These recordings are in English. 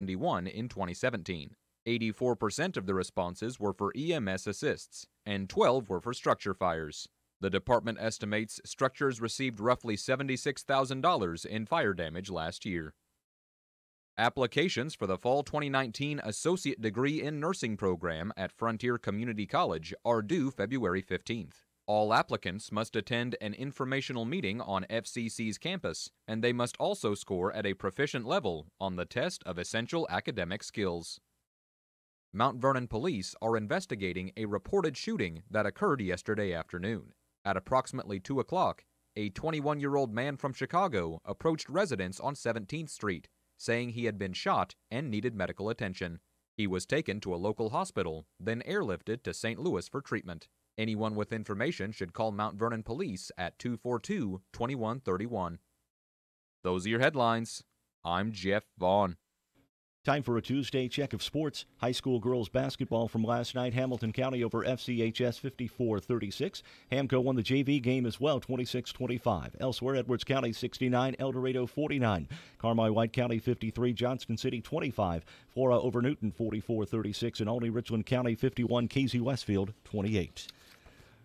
71 in 2017. 84% of the responses were for EMS assists, and 12 were for structure fires. The department estimates structures received roughly $76,000 in fire damage last year. Applications for the fall 2019 Associate Degree in Nursing program at Frontier Community College are due February 15th. All applicants must attend an informational meeting on FCC's campus, and they must also score at a proficient level on the test of essential academic skills. Mount Vernon police are investigating a reported shooting that occurred yesterday afternoon. At approximately 2 o'clock, a 21-year-old man from Chicago approached residents on 17th Street, saying he had been shot and needed medical attention. He was taken to a local hospital, then airlifted to St. Louis for treatment. Anyone with information should call Mount Vernon Police at 242-2131. Those are your headlines. I'm Jeff Vaughn. Time for a Tuesday check of sports. High school girls basketball from last night. Hamilton County over FCHS 54-36. Hamco won the JV game as well, 26-25. Elsewhere, Edwards County 69, El Dorado 49. Carmi White County 53, Johnston City 25. Flora over Newton 44-36. And Albany Richland County 51, Casey Westfield 28.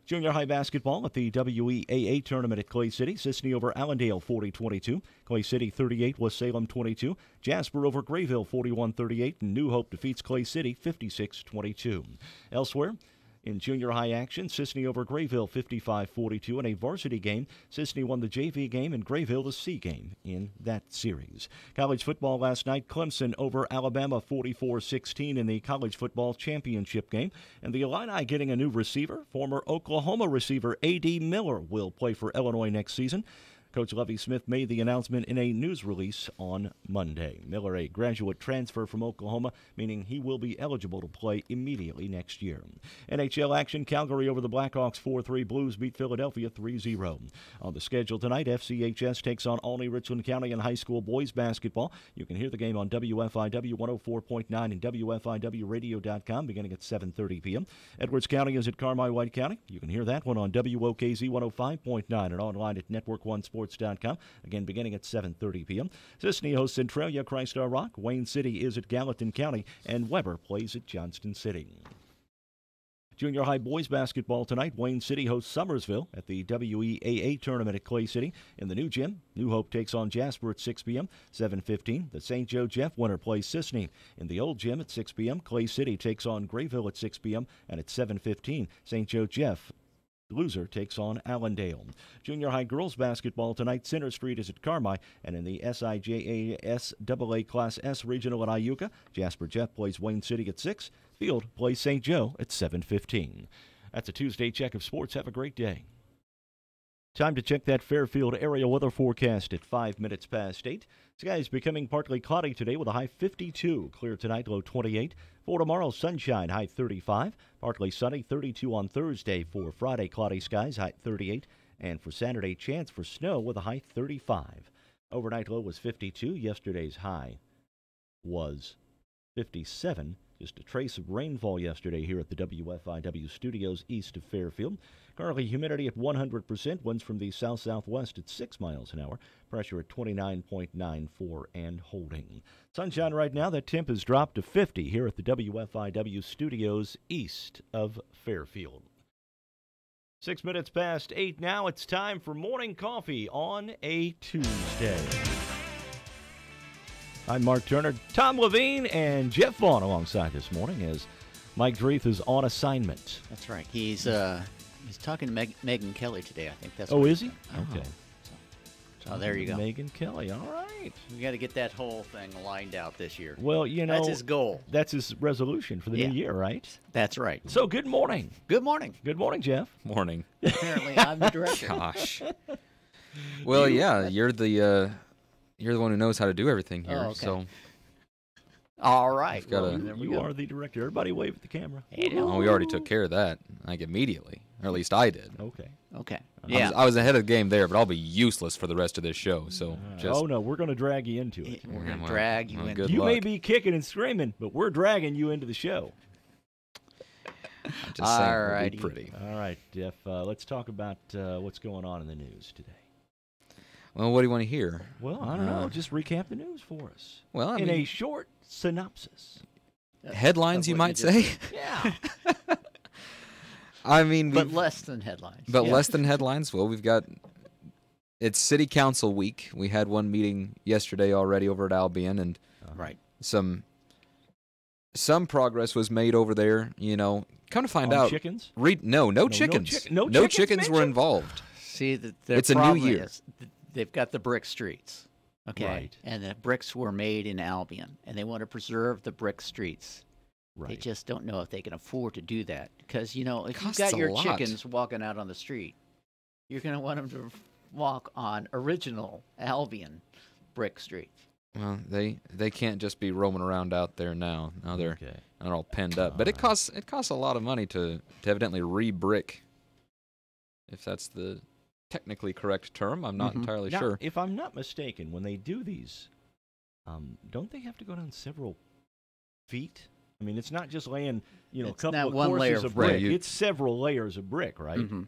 Junior high basketball at the WEAA tournament at Clay City. Sisney over Allendale 40-22. Clay City 38 was Salem 22. Jasper over Grayville 41-38. And New Hope defeats Clay City 56-22. Elsewhere, in junior high action, Sisney over Grayville 55-42. In a varsity game, Sisney won the JV game and Grayville the C game in that series. College football last night, Clemson over Alabama 44-16 in the college football championship game. And the Illini getting a new receiver. Former Oklahoma receiver A.D. Miller will play for Illinois next season. Coach Lovie Smith made the announcement in a news release on Monday. Miller, a graduate transfer from Oklahoma, meaning he will be eligible to play immediately next year. NHL action, Calgary over the Blackhawks 4-3. Blues beat Philadelphia 3-0. On the schedule tonight, FCHS takes on Albany Richland County in high school boys basketball. You can hear the game on WFIW 104.9 and WFIWradio.com beginning at 7:30 p.m. Edwards County is at Carmi White County. You can hear that one on WOKZ 105.9 and online at Network One Sports. Again, beginning at 7:30 p.m. Sisney hosts Centralia Christ-Our Rock. Wayne City is at Gallatin County, and Weber plays at Johnston City. Junior high boys basketball tonight. Wayne City hosts Summersville at the WEAA tournament at Clay City. In the new gym, New Hope takes on Jasper at 6 p.m. 7:15, the St. Joe Jeff winner plays Sisney. In the old gym at 6 p.m., Clay City takes on Grayville at 6 p.m. And at 7:15, St. Joe Jeff loser takes on Allendale. Junior high girls basketball tonight. Center Street is at Carmi, and in the SIJAS AA Class S Regional at Iuka, Jasper Jeff plays Wayne City at 6. Field plays St. Joe at 7:15. That's a Tuesday check of sports. Have a great day. Time to check that Fairfield area weather forecast at 5 minutes past 8. Sky is becoming partly cloudy today with a high 52. Clear tonight, low 28. For tomorrow, sunshine, high 35. Partly sunny, 32 on Thursday. For Friday, cloudy skies, high 38. And for Saturday, chance for snow with a high 35. Overnight low was 52. Yesterday's high was 57. Just a trace of rainfall yesterday here at the WFIW studios east of Fairfield. Currently humidity at 100%, winds from the south-southwest at 6 miles an hour, pressure at 29.94 and holding. Sunshine right now, that temp has dropped to 50 here at the WFIW studios east of Fairfield. 6 minutes past 8 now, it's time for morning coffee on a Tuesday. I'm Mark Turner, Tom Levine, and Jeff Vaughn alongside this morning as Mike Dreeth is on assignment. That's right. He's talking to Megan Kelly today, I think. That's. Oh, is he? Okay. So there you go. Megan Kelly, all right. We got to get that whole thing lined out this year. Well, you know. That's his goal. That's his resolution for the new year, right? That's right. So good morning. Good morning. Good morning, Jeff. Morning. Apparently, I'm the director. Gosh. Well, yeah, you're the one who knows how to do everything here. Oh, okay. So all right. You are the director. Everybody wave at the camera. well, we already took care of that, like immediately, or at least I did. Okay. Yeah. I was ahead of the game there, but I'll be useless for the rest of this show. So oh no, we're going to drag you into it. We're going to drag you into it. You may be kicking and screaming, but we're dragging you into the show. I'm just saying, it'll be pretty. All right, Jeff. Let's talk about what's going on in the news today. Well, what do you want to hear? Well, I don't know. Just recap the news for us. Well, in a short synopsis. Headlines, you what might you just say. Yeah. I mean, But less than headlines. But Yeah. less than headlines. Well, it's City Council week. We had one meeting yesterday already over at Albion, and Right. some progress was made over there. Come to find out. Chickens? No chickens. No No chickens chickens were mentioned? involved. See, It's a new problem year. is they've got the brick streets, okay? Right. And the bricks were made in Albion, and they want to preserve the brick streets. They Right. just don't know if they can afford to do that. Because, if you've Costs got a your lot. chickens walking out on the street, you're going to want them to walk on original Albion brick streets. Well, they can't just be roaming around out there now. Now they're Okay. all penned up. But it costs a lot of money to evidently re-brick. If that's the technically correct term, I'm not entirely Now, sure. if I'm not mistaken, when they do these, don't they have to go down several feet? I mean, it's not just laying, a It's couple not of one layer courses of of brick. brick. It's several layers of brick, right? Mhm.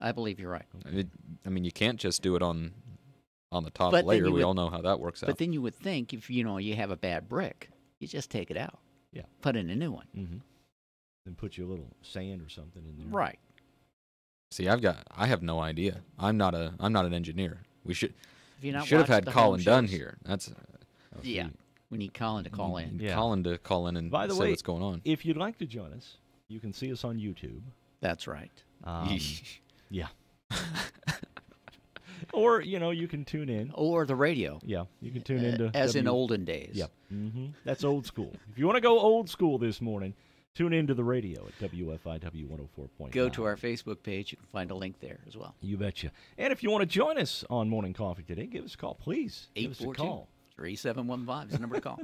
I believe you're right. I mean, you can't just do it on the top But then layer. you We would- all know how that works But out. then you would think if, you have a bad brick, you just take it out. Yeah. Put in a new one. Mm-hmm. Then put your little sand or something in there. Right. See, I have no idea. I'm not an engineer. We should If you're not have watching had the Colin home Dunn shows- here. That's Oh, Yeah. see, We need Colin to call in. Yeah. Colin to call in and By the say way, what's going on. If you'd like to join us, you can see us on YouTube. That's right. Yeah. Or, you can tune in. Or the radio. Yeah, you can tune into As in olden days. Yep. That's old school. If you want to go old school this morning, tune into the radio at WFIW 104.9. Go to our Facebook page. You can find a link there as well. You betcha. And if you want to join us on Morning Coffee today, give us a call, please. Give us a 842 call. 3715 is the number to call.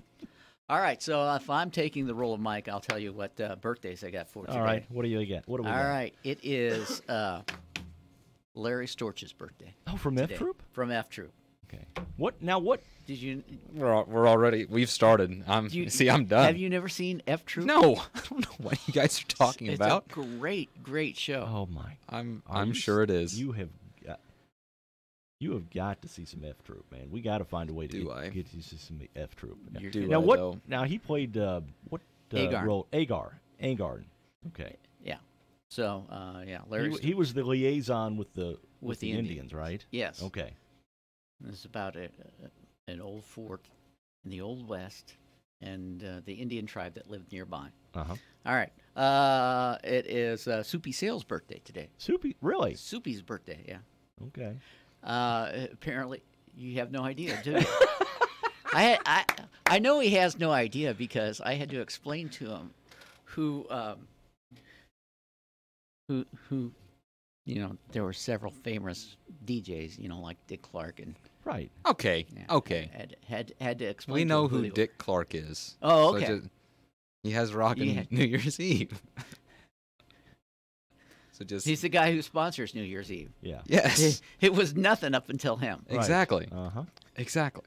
All right, so if I'm taking the role of Mike, I'll tell you what birthdays I got for today. All right, what do you get? What do we All got? right, it is Larry Storch's birthday. Oh, from today. F Troop? From F Troop. Okay. What Did you? We're already. We've started. I'm done. Have you never seen F Troop? No, I don't know what you guys are talking It's about. a great show. Oh my. I'm sure it is. You have got to see some F Troop, man. We got to find a way to get you to see some F Troop. Do Now I, what? though? Now he played what Agar. role? Agar. Okay. Yeah. So Larry. He was the liaison with the the Indians, right? Yes. Okay. It's about an old fort in the Old West and the Indian tribe that lived nearby. Uh-huh. All right. It is Soupy Sale's birthday today. Soupy, really? Soupy's birthday, yeah. Okay. Apparently, you have no idea, do you? I know he has no idea because I had to explain to him who there were several famous DJs, like Dick Clark and Right. Okay. yeah, Okay. had to explain. We to know him who they Dick Clark is. Oh, So okay. he has rockin' Yeah. New Year's Eve. So just He's the guy who sponsors New Year's Eve. Yeah. yes, It was nothing up until him. Right. exactly, Uh-huh. exactly.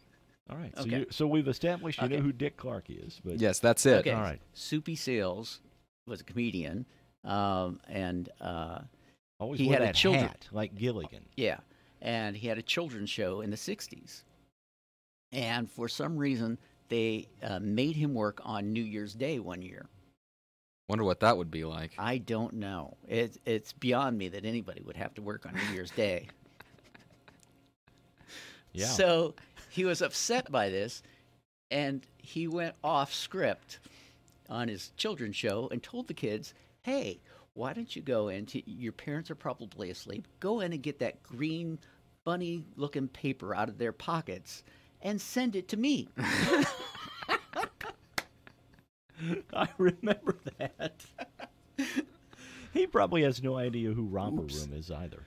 All right. Okay. So we've established you know Okay. who Dick Clark is, but Yes, that's it. Okay. all right. Soupy Sales was a comedian, and Always He wear had a that children- hat like Gilligan. yeah, and he had a children's show in the '60s, and for some reason they made him work on New Year's Day one year. Wonder what that would be like. I don't know. It's beyond me that anybody would have to work on New Year's Day. Yeah. So he was upset by this, and he went off script on his children's show and told the kids, "Hey, why don't you go into your parents are probably asleep. Go in and get that green bunny-looking paper out of their pockets and send it to me." I remember that. He probably has no idea who Romper Oops. Room is either.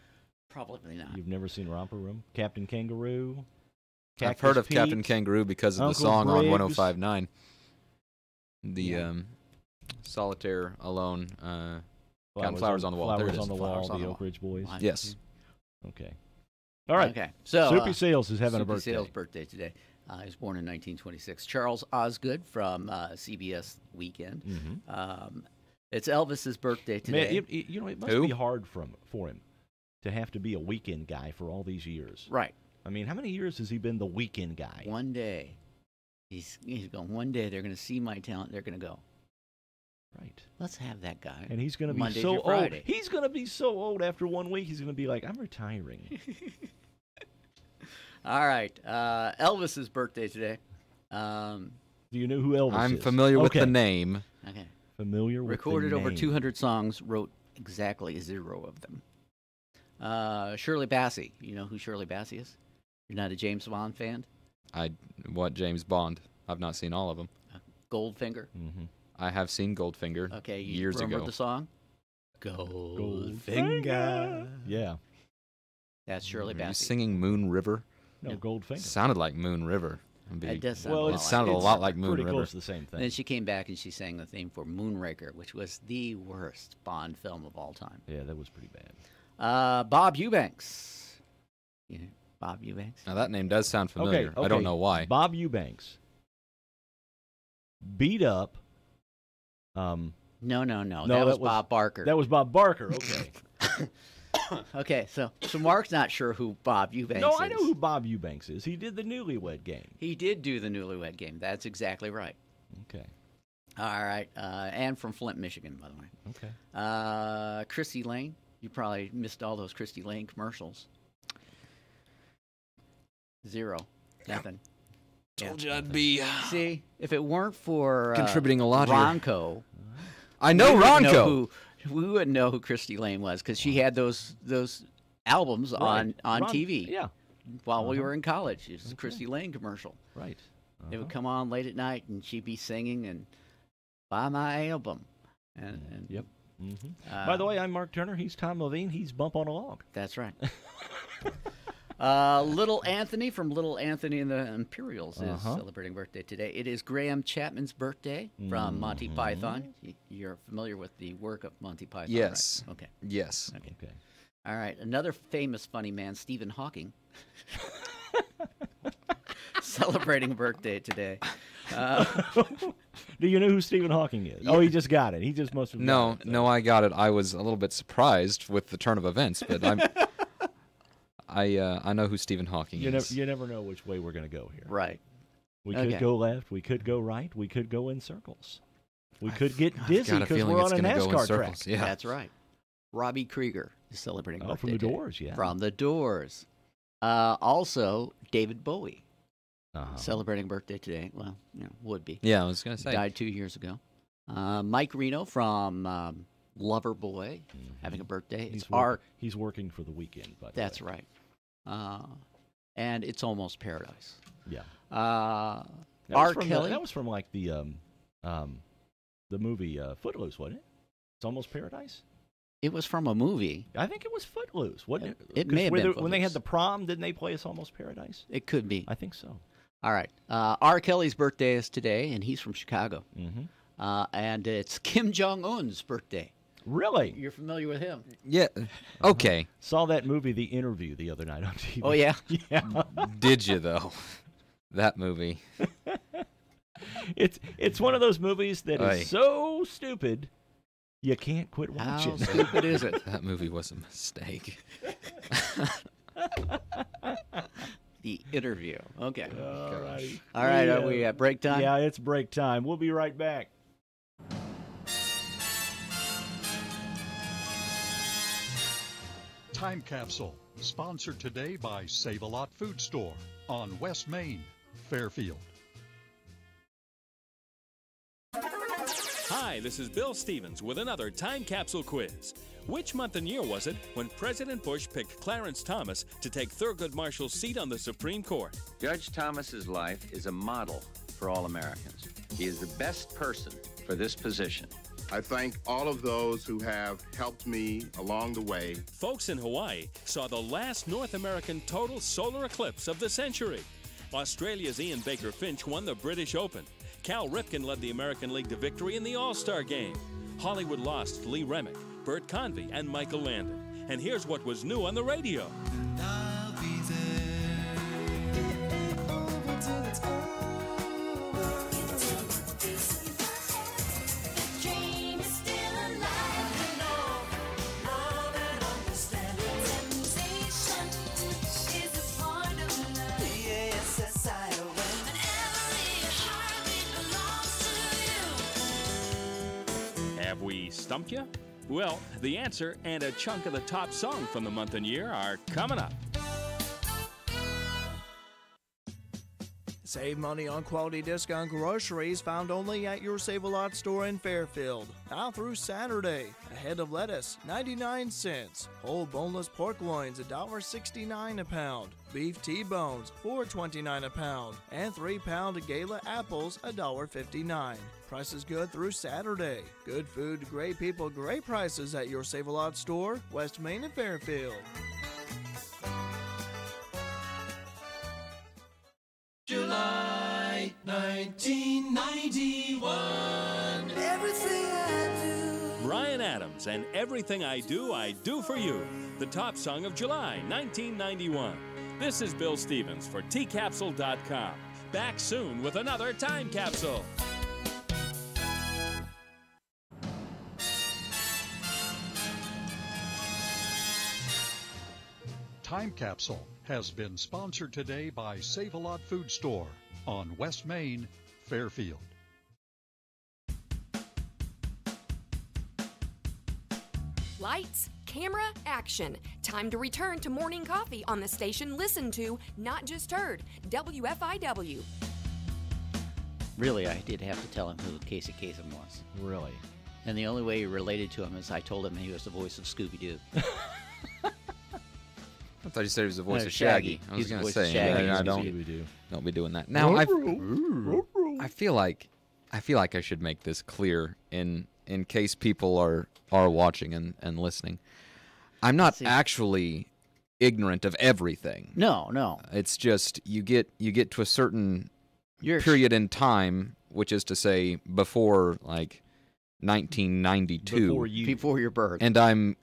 Probably not. You've never seen Romper Room? Captain Kangaroo? I've heard Cactus of Captain Pete? Kangaroo because of Uncle the song on Briggs. 105.9. The Yeah. Solitaire Alone. Counting Flowers on the Wall. There it Flowers is. on the Flowers Wall, on the the Oak Ridge Boys. Why? Yes. Okay. All right. Okay. So Soupy Sales is having a Soupy birthday. Sale's birthday today. He was born in 1926. Charles Osgood from CBS Weekend. Mhm. It's Elvis's birthday today. Man, it must Who? be hard for him to have to be a weekend guy for all these years. Right. I mean, how many years has he been the weekend guy? One day. He's going, one day they're going to see my talent. They're going to go, Right. let's have that guy. And he's going to be Monday so through old. Friday. He's going to be so old after 1 week, he's going to be like, I'm retiring. All right. Elvis's birthday today. Do you know who Elvis is? I'm familiar with Okay. the name. Okay. Familiar with Recorded the over name. 200 songs, wrote exactly 0 of them. Shirley Bassey. You know who Shirley Bassey is? You're not a James Bond fan? What James Bond? I've not seen all of them. Goldfinger. Mm-hmm. I have seen Goldfinger Okay, you years remember ago. the song? Goldfinger. Goldfinger. Yeah. That's Shirley Are you Bassey. singing Moon River? No, Yeah. Goldfinger. Sounded like Moon River. It does sound Well, a lot it like sounded a it. lot like Moon pretty River. close to the same thing. Then she came back and she sang the theme for Moonraker, which was the worst Bond film of all time. Yeah, that was pretty bad. Bob Eubanks. You know, Bob Eubanks? Now that name does sound familiar. Okay, I don't know why. Bob Eubanks beat up. No. No, that was Bob Barker. That was Bob Barker. Okay. Okay, so Mark's not sure who Bob Eubanks No, is. I know who Bob Eubanks is. He did the Newlywed Game. He did do the Newlywed Game. That's exactly right. Okay. All right, and from Flint, Michigan, by the way. Okay. Christy Lane. You probably missed all those Christy Lane commercials. 0. Nothing. Told you I'd be See, if it weren't for contributing a lot here. Ronco, I know Ronco. we wouldn't know who Christy Lane was because she had those albums on TV. Yeah. While we were in college. It was a Christy Lane commercial. Right. It would come on late at night, and she'd be singing and buy my album. And Yep. By the way, I'm Mark Turner. He's Tom Levine. He's Bump on a Log. That's right. Little Anthony from Little Anthony and the Imperials is celebrating birthday today. It is Graham Chapman's birthday from Monty Python. You're familiar with the work of Monty Python, Yes. right? Okay. Yes. Okay. All right. Another famous funny man, Stephen Hawking, celebrating birthday today. Do you know who Stephen Hawking is? Oh, he just got it. He just must have. No, got it, so. no, I got it. I was a little bit surprised with the turn of events, but I know who Stephen Hawking is. You never know which way we're going to go here. Right. We Okay. could go left. We could go right. We could go in circles. We could get dizzy got a because feeling we're it's on a gonna go in NASCAR circles. track. Yeah. That's right. Robbie Krieger is celebrating birthday From the today. Doors, yeah. From the Doors. Also, David Bowie Uh-huh. celebrating birthday today. Well, would be. Yeah, I was gonna say. Died 2 years ago. Mike Reno from Loverboy having a birthday. He's working for the weekend, by the That's way. right. And It's Almost Paradise. Yeah. R. Kelly. Kelly. That was from like the movie Footloose, wasn't it? It's Almost Paradise. It was from a movie. I think it was Footloose, wasn't it? It may have been when they had Footloose. the prom. Didn't they play It's Almost Paradise? It could be. I think so. All right. R. Kelly's birthday is today, and he's from Chicago. Mm-hmm. And it's Kim Jong-un's birthday. Really? You're familiar with him? Yeah. Okay. Saw that movie, The Interview, the other night on TV. Oh, yeah? Yeah. Did you though? That movie. It's one of those movies that Aye. is so stupid you can't quit How watching. stupid is it? That movie was a mistake. The Interview. Okay. Alrighty. All right. Are we at break time? Yeah, it's break time. We'll be right back. Time Capsule, sponsored today by Save-A-Lot Food Store on West Main, Fairfield. Hi, this is Bill Stevens with another Time Capsule quiz. Which month and year was it when President Bush picked Clarence Thomas to take Thurgood Marshall's seat on the Supreme Court? Judge Thomas's life is a model for all Americans. He is the best person for this position. I thank all of those who have helped me along the way. Folks in Hawaii saw the last North American total solar eclipse of the century. Australia's Ian Baker Finch won the British Open. Cal Ripken led the American League to victory in the All-Star Game. Hollywood lost Lee Remick, Bert Convey, and Michael Landon. And here's what was new on the radio. I'll be there till it's over. Dream is still alive. You know, love and understanding. Sensation is a part of life. Yes, I will. And every Have we stumped you? Well, the answer and a chunk of the top song from the month and year are coming up. Save money on quality discount groceries found only at your Save-A-Lot store in Fairfield. Now through Saturday. A head of lettuce, 99 cents. Whole boneless pork loins, $1.69 a pound. Beef T-bones, $4.29 a pound. And 3-pound Gala apples, $1.59. Prices good through Saturday. Good food, great people, great prices at your Save-A-Lot store, West Main and Fairfield. July 1991. Everything I do. Bryan Adams and Everything I Do for You. The top song of July 1991. This is Bill Stevens for tcapsule.com. Back soon with another Time Capsule. Time Capsule has been sponsored today by Save-A-Lot Food Store on West Main, Fairfield. Lights, camera, action. Time to return to morning coffee on the station listened to, not just heard, WFIW. Really, I did have to tell him who Casey Kasem was. Really? And the only way he related to him is I told him he was the voice of Scooby-Doo. I thought you said he was the voice No, of Shaggy. Shaggy. I He's was the going to voice of say, Shaggy. I don't be doing that. Now, I feel like I should make this clear in case people are watching and listening. I'm not actually ignorant of everything. No. It's just you get to a certain period in time, which is to say before like 1992, before your birth, and I'm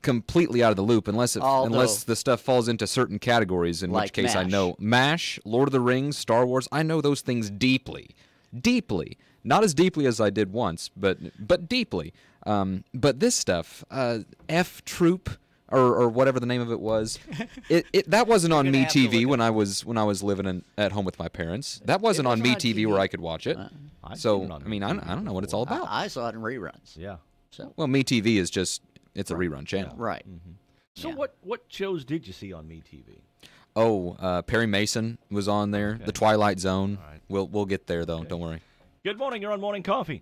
completely out of the loop unless the stuff falls into certain categories, in like which case MASH. I know MASH, Lord of the Rings, Star Wars. I know those things deeply. Not as deeply as I did once, but deeply. But this stuff, F Troop or whatever the name of it was, that wasn't on Me TV when I was living at home with my parents. That wasn't on Me TV where I could watch it. So I mean, I don't know what it's all about. I saw it in reruns. Yeah. So well, Me TV is just it's a rerun channel. right. Mm-hmm. So what shows did you see on Me TV? Oh, Perry Mason was on there. Okay. The Twilight Zone. All right. We'll get there though. Okay. Don't worry. Good morning. You're on Morning Coffee.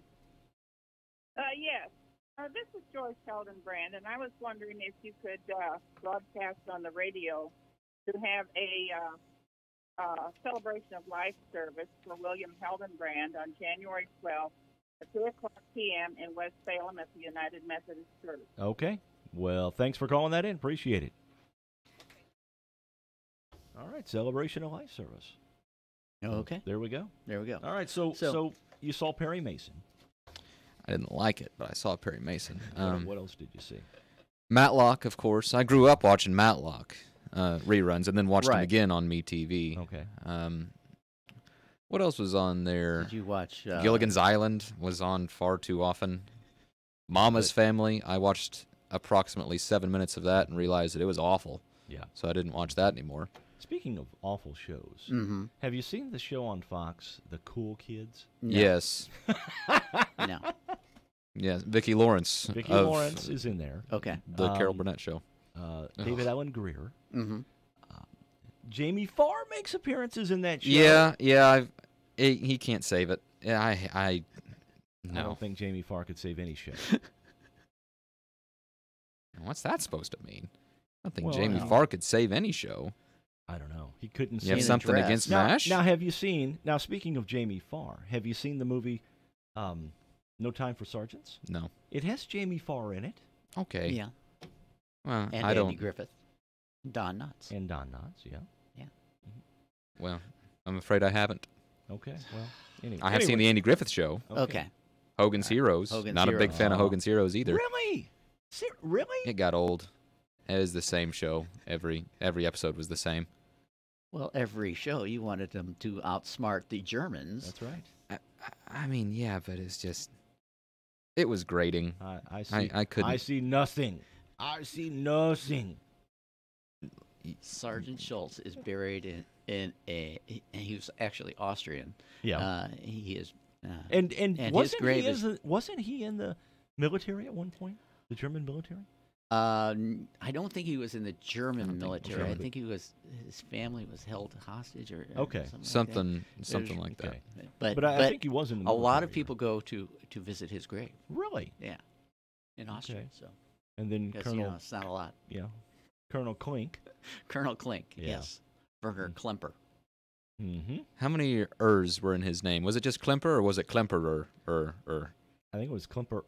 Yes. This is Joyce Hildenbrand, and I was wondering if you could broadcast on the radio to have a celebration of life service for William Hildenbrand on January 12th at 2 o'clock p.m. in West Salem at the United Methodist Church. Okay. Well, thanks for calling that in. Appreciate it. All right. Celebration of life service. Okay. There we go. All right. So you saw Perry Mason. I didn't like it, but I saw Perry Mason. What else did you see? Matlock, of course. I grew up watching Matlock reruns and then watched them Right. again on Me TV. Okay. What else was on there? Did you watch Gilligan's Island was on far too often. Mama's Family. I watched approximately 7 minutes of that and realized that it was awful. Yeah. So I didn't watch that anymore. Speaking of awful shows, have you seen the show on Fox, The Cool Kids? No. Yes. No. Yes. Vicki Lawrence. Vicki of Lawrence is in there. Okay. The Carol Burnett Show. David Allen Greer. Mm-hmm. Jamie Farr makes appearances in that show. Yeah. He can't save it. Yeah, I I don't think Jamie Farr could save any show. What's that supposed to mean? I don't think Well, Jamie Farr could save any show. I don't know. He couldn't You have save something against MASH? Now, have you seen? Now, speaking of Jamie Farr, have you seen the movie No Time for Sergeants? No. It has Jamie Farr in it. Okay. Yeah. Well, And I Andy don't. Griffith. Don Knotts. And Don Knotts, yeah. Yeah. Well, I'm afraid I haven't. Okay. Well, anyway. I have seen the Andy Griffith Show. Okay. Hogan's Heroes. Hogan's Not a big Heroes. fan of Hogan's Heroes either. Really? Really? It got old. It was the same show. Every episode was the same. Well, every show you wanted them to outsmart the Germans. That's right. I mean, yeah, but it's just. It was grating. I see. I couldn't. I see nothing. I see nothing. Sergeant Schultz is buried in a. He was actually Austrian. Yeah. He is And his wasn't grave wasn't he in the military at one point? The German military? I don't think he was in the German military. I think his family was held hostage or something like that. But I think he was in the military. A lot of people go to visit his grave. Really? Yeah. In Austria. So. And then Colonel, it's not a lot. Yeah. Colonel Klink. Colonel Klink. Yeah. Yes. Werner Klemper. Mm-hmm. How many ers were in his name? Was it just Klemper or was it Klemperer? I think it was Klemper.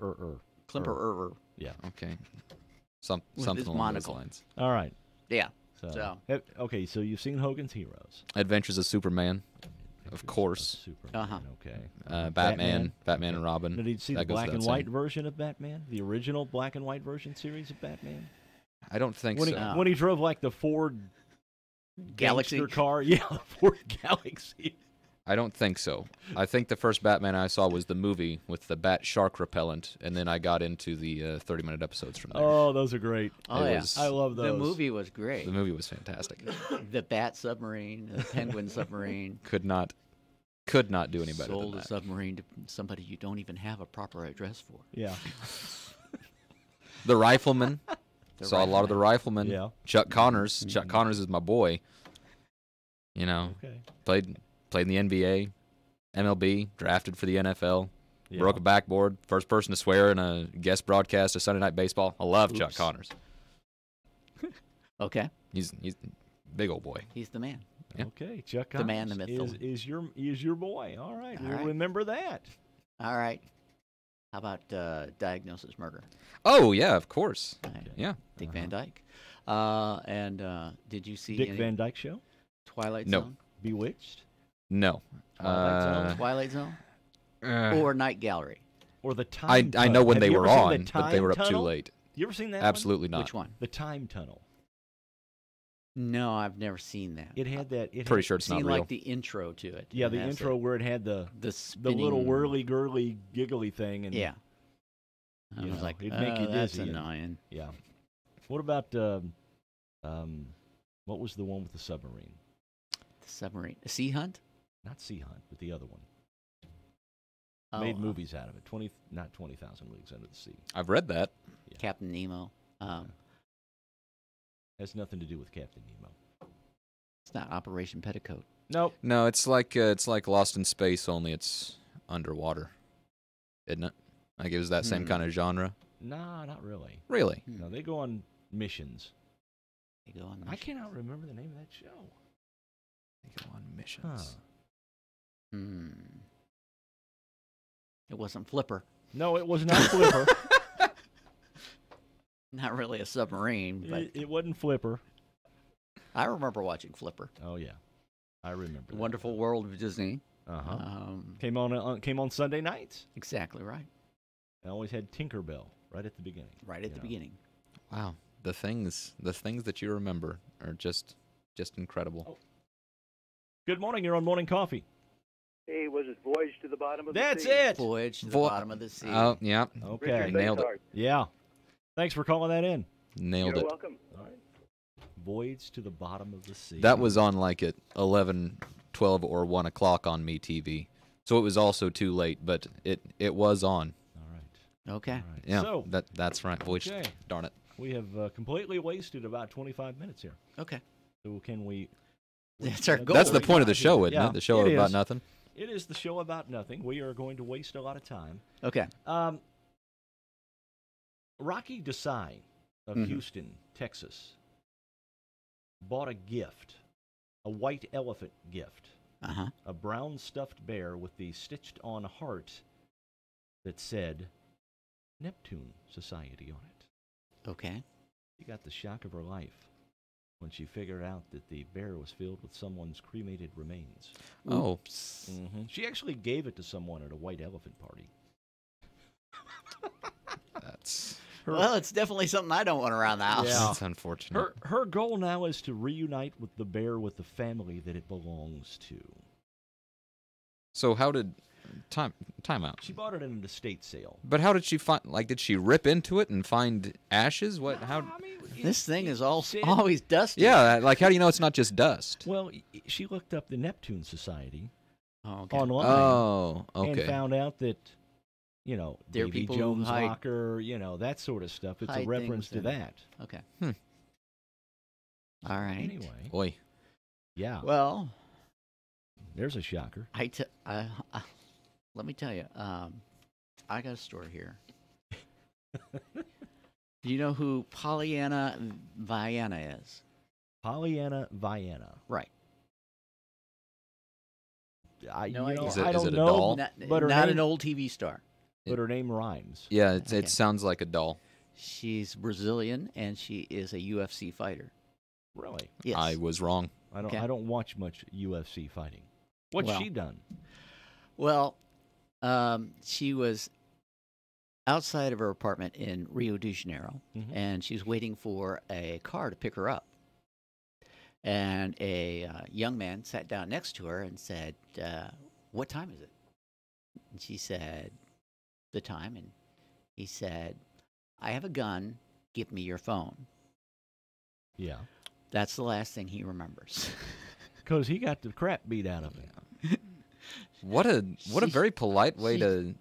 Klemper. Yeah. Okay. Something along those lines. All right. Yeah. So okay, so you've seen Hogan's Heroes. Adventures of Superman, of course. Superman. Okay. Batman and Robin. Did you see the black and white version of Batman? The original black and white version series of Batman? I don't think so. When he drove like the Ford Galaxy car, Ford Galaxy. I don't think so. I think the first Batman I saw was the movie with the bat shark repellent, and then I got into the 30-minute episodes from there. Oh, those are great. Oh, yeah. I love those. The movie was great. The movie was fantastic. The bat submarine, the penguin submarine. Could not do any better than that. Sold a submarine to somebody you don't even have a proper address for. Yeah. The Rifleman. Saw a lot of the Riflemen. Yeah. Chuck Connors. Chuck Connors is my boy. You know, played in the NBA, MLB, drafted for the NFL, broke a backboard, first person to swear in a guest broadcast of Sunday Night Baseball. I love Chuck Connors. Okay. He's a big old boy. He's the man. Yeah. Okay, Chuck Connors. The man, the myth, is your boy. All right, we'll remember that. All right. How about Diagnosis Murder? Oh, yeah, of course. Right. Yeah. Dick Van Dyke. And did you see Dick Van Dyke Show? Twilight No. Zone? Bewitched? No. Twilight Zone? Or Night Gallery? Or the Time Tunnel. I know when they were on, the but they were up too Tunnel? late. You ever seen that Absolutely one? not. Which one? The Time Tunnel. No, I've never seen that. It had that. Pretty sure it's not seen real. like the intro to it. Yeah, the intro where it had the little whirly girly giggly thing, and yeah, I was like, it'd make you that's dizzy. annoying. Yeah. What about what was the one with the submarine? The submarine, Sea Hunt? Not Sea Hunt, but the other one. Oh, Made movies out of it. Not 20,000 Leagues Under the Sea. I've read that. Yeah. Captain Nemo. Has nothing to do with Captain Nemo. It's not Operation Petticoat. Nope. No, it's like Lost in Space, only it's underwater, isn't it? Like it was that same kind of genre. Nah, not really. Really? No, they go on missions. They go on. I cannot remember the name of that show. They go on missions. It wasn't Flipper. No, it was not Flipper. Not really a submarine, but it wasn't Flipper. I remember watching Flipper. Oh yeah, I remember. Wonderful World of Disney. Came on Sunday nights. Exactly right. I always had Tinkerbell right at the beginning. Right at the beginning. Wow, the things that you remember are just incredible. Oh. Good morning. You're on Morning Coffee. Hey, was it Voyage to the Bottom of the Sea? That's it. Voyage to the Bottom of the Sea. Oh, yeah. Okay. Richard Nailed Bayard. it. Yeah. Thanks for calling that in. Nailed You're it. welcome. All right. Voyage to the Bottom of the Sea. That was on like at 11, 12, or 1 o'clock on MeTV. So it was also too late, but it was on. All right. Okay. All right. Yeah, So, that's right. Voyage. okay. Darn it. We have completely wasted about 25 minutes here. Okay. So can we... That's our goal. That's the point of the show, isn't Yeah, it? The show it about is. nothing. It is the show about nothing. We are going to waste a lot of time. Okay. Rocky Desai of Houston, Texas, bought a gift, a white elephant gift, a brown stuffed bear with the stitched-on heart that said Neptune Society on it. Okay. She got the shock of her life when she figured out that the bear was filled with someone's cremated remains. Oh. She actually gave it to someone at a white elephant party. That's... Well, it's definitely something I don't want around the house. Yeah. That's unfortunate. Her goal now is to reunite with the bear with the family that it belongs to. So how did... Time out. She bought it in an estate sale. But how did she find... Like, did she rip into it and find ashes? What? How... This thing is always dusty. Yeah, like, how do you know it's not just dust? Well, she looked up the Neptune Society, online. Oh, okay. And found out that, There are Davy people who Jones hide- locker, that sort of stuff. It's a hide reference to things in- that. Okay. Hmm. All right. Anyway, Boy. yeah. Well, There's a shocker. let me tell you. I got a story here. Do you know who Pollyanna Vienna is? Pollyanna Vienna. Right. No I idea. Is it- I is don't it a know, doll? but her Not name, an old TV star. but her name rhymes. Yeah, Okay. it sounds like a doll. She's Brazilian, and she is a UFC fighter. Really? Yes. I was wrong. I don't. Okay. I don't watch much UFC fighting. What's Well, she done? Well, she was outside of her apartment in Rio de Janeiro, Mhm. and she was waiting for a car to pick her up. And a young man sat down next to her and said, "What time is it?" And she said, "The time." And he said, "I have a gun. Give me your phone." Yeah. That's the last thing he remembers. Because he got the crap beat out of him. What a She- very polite way she-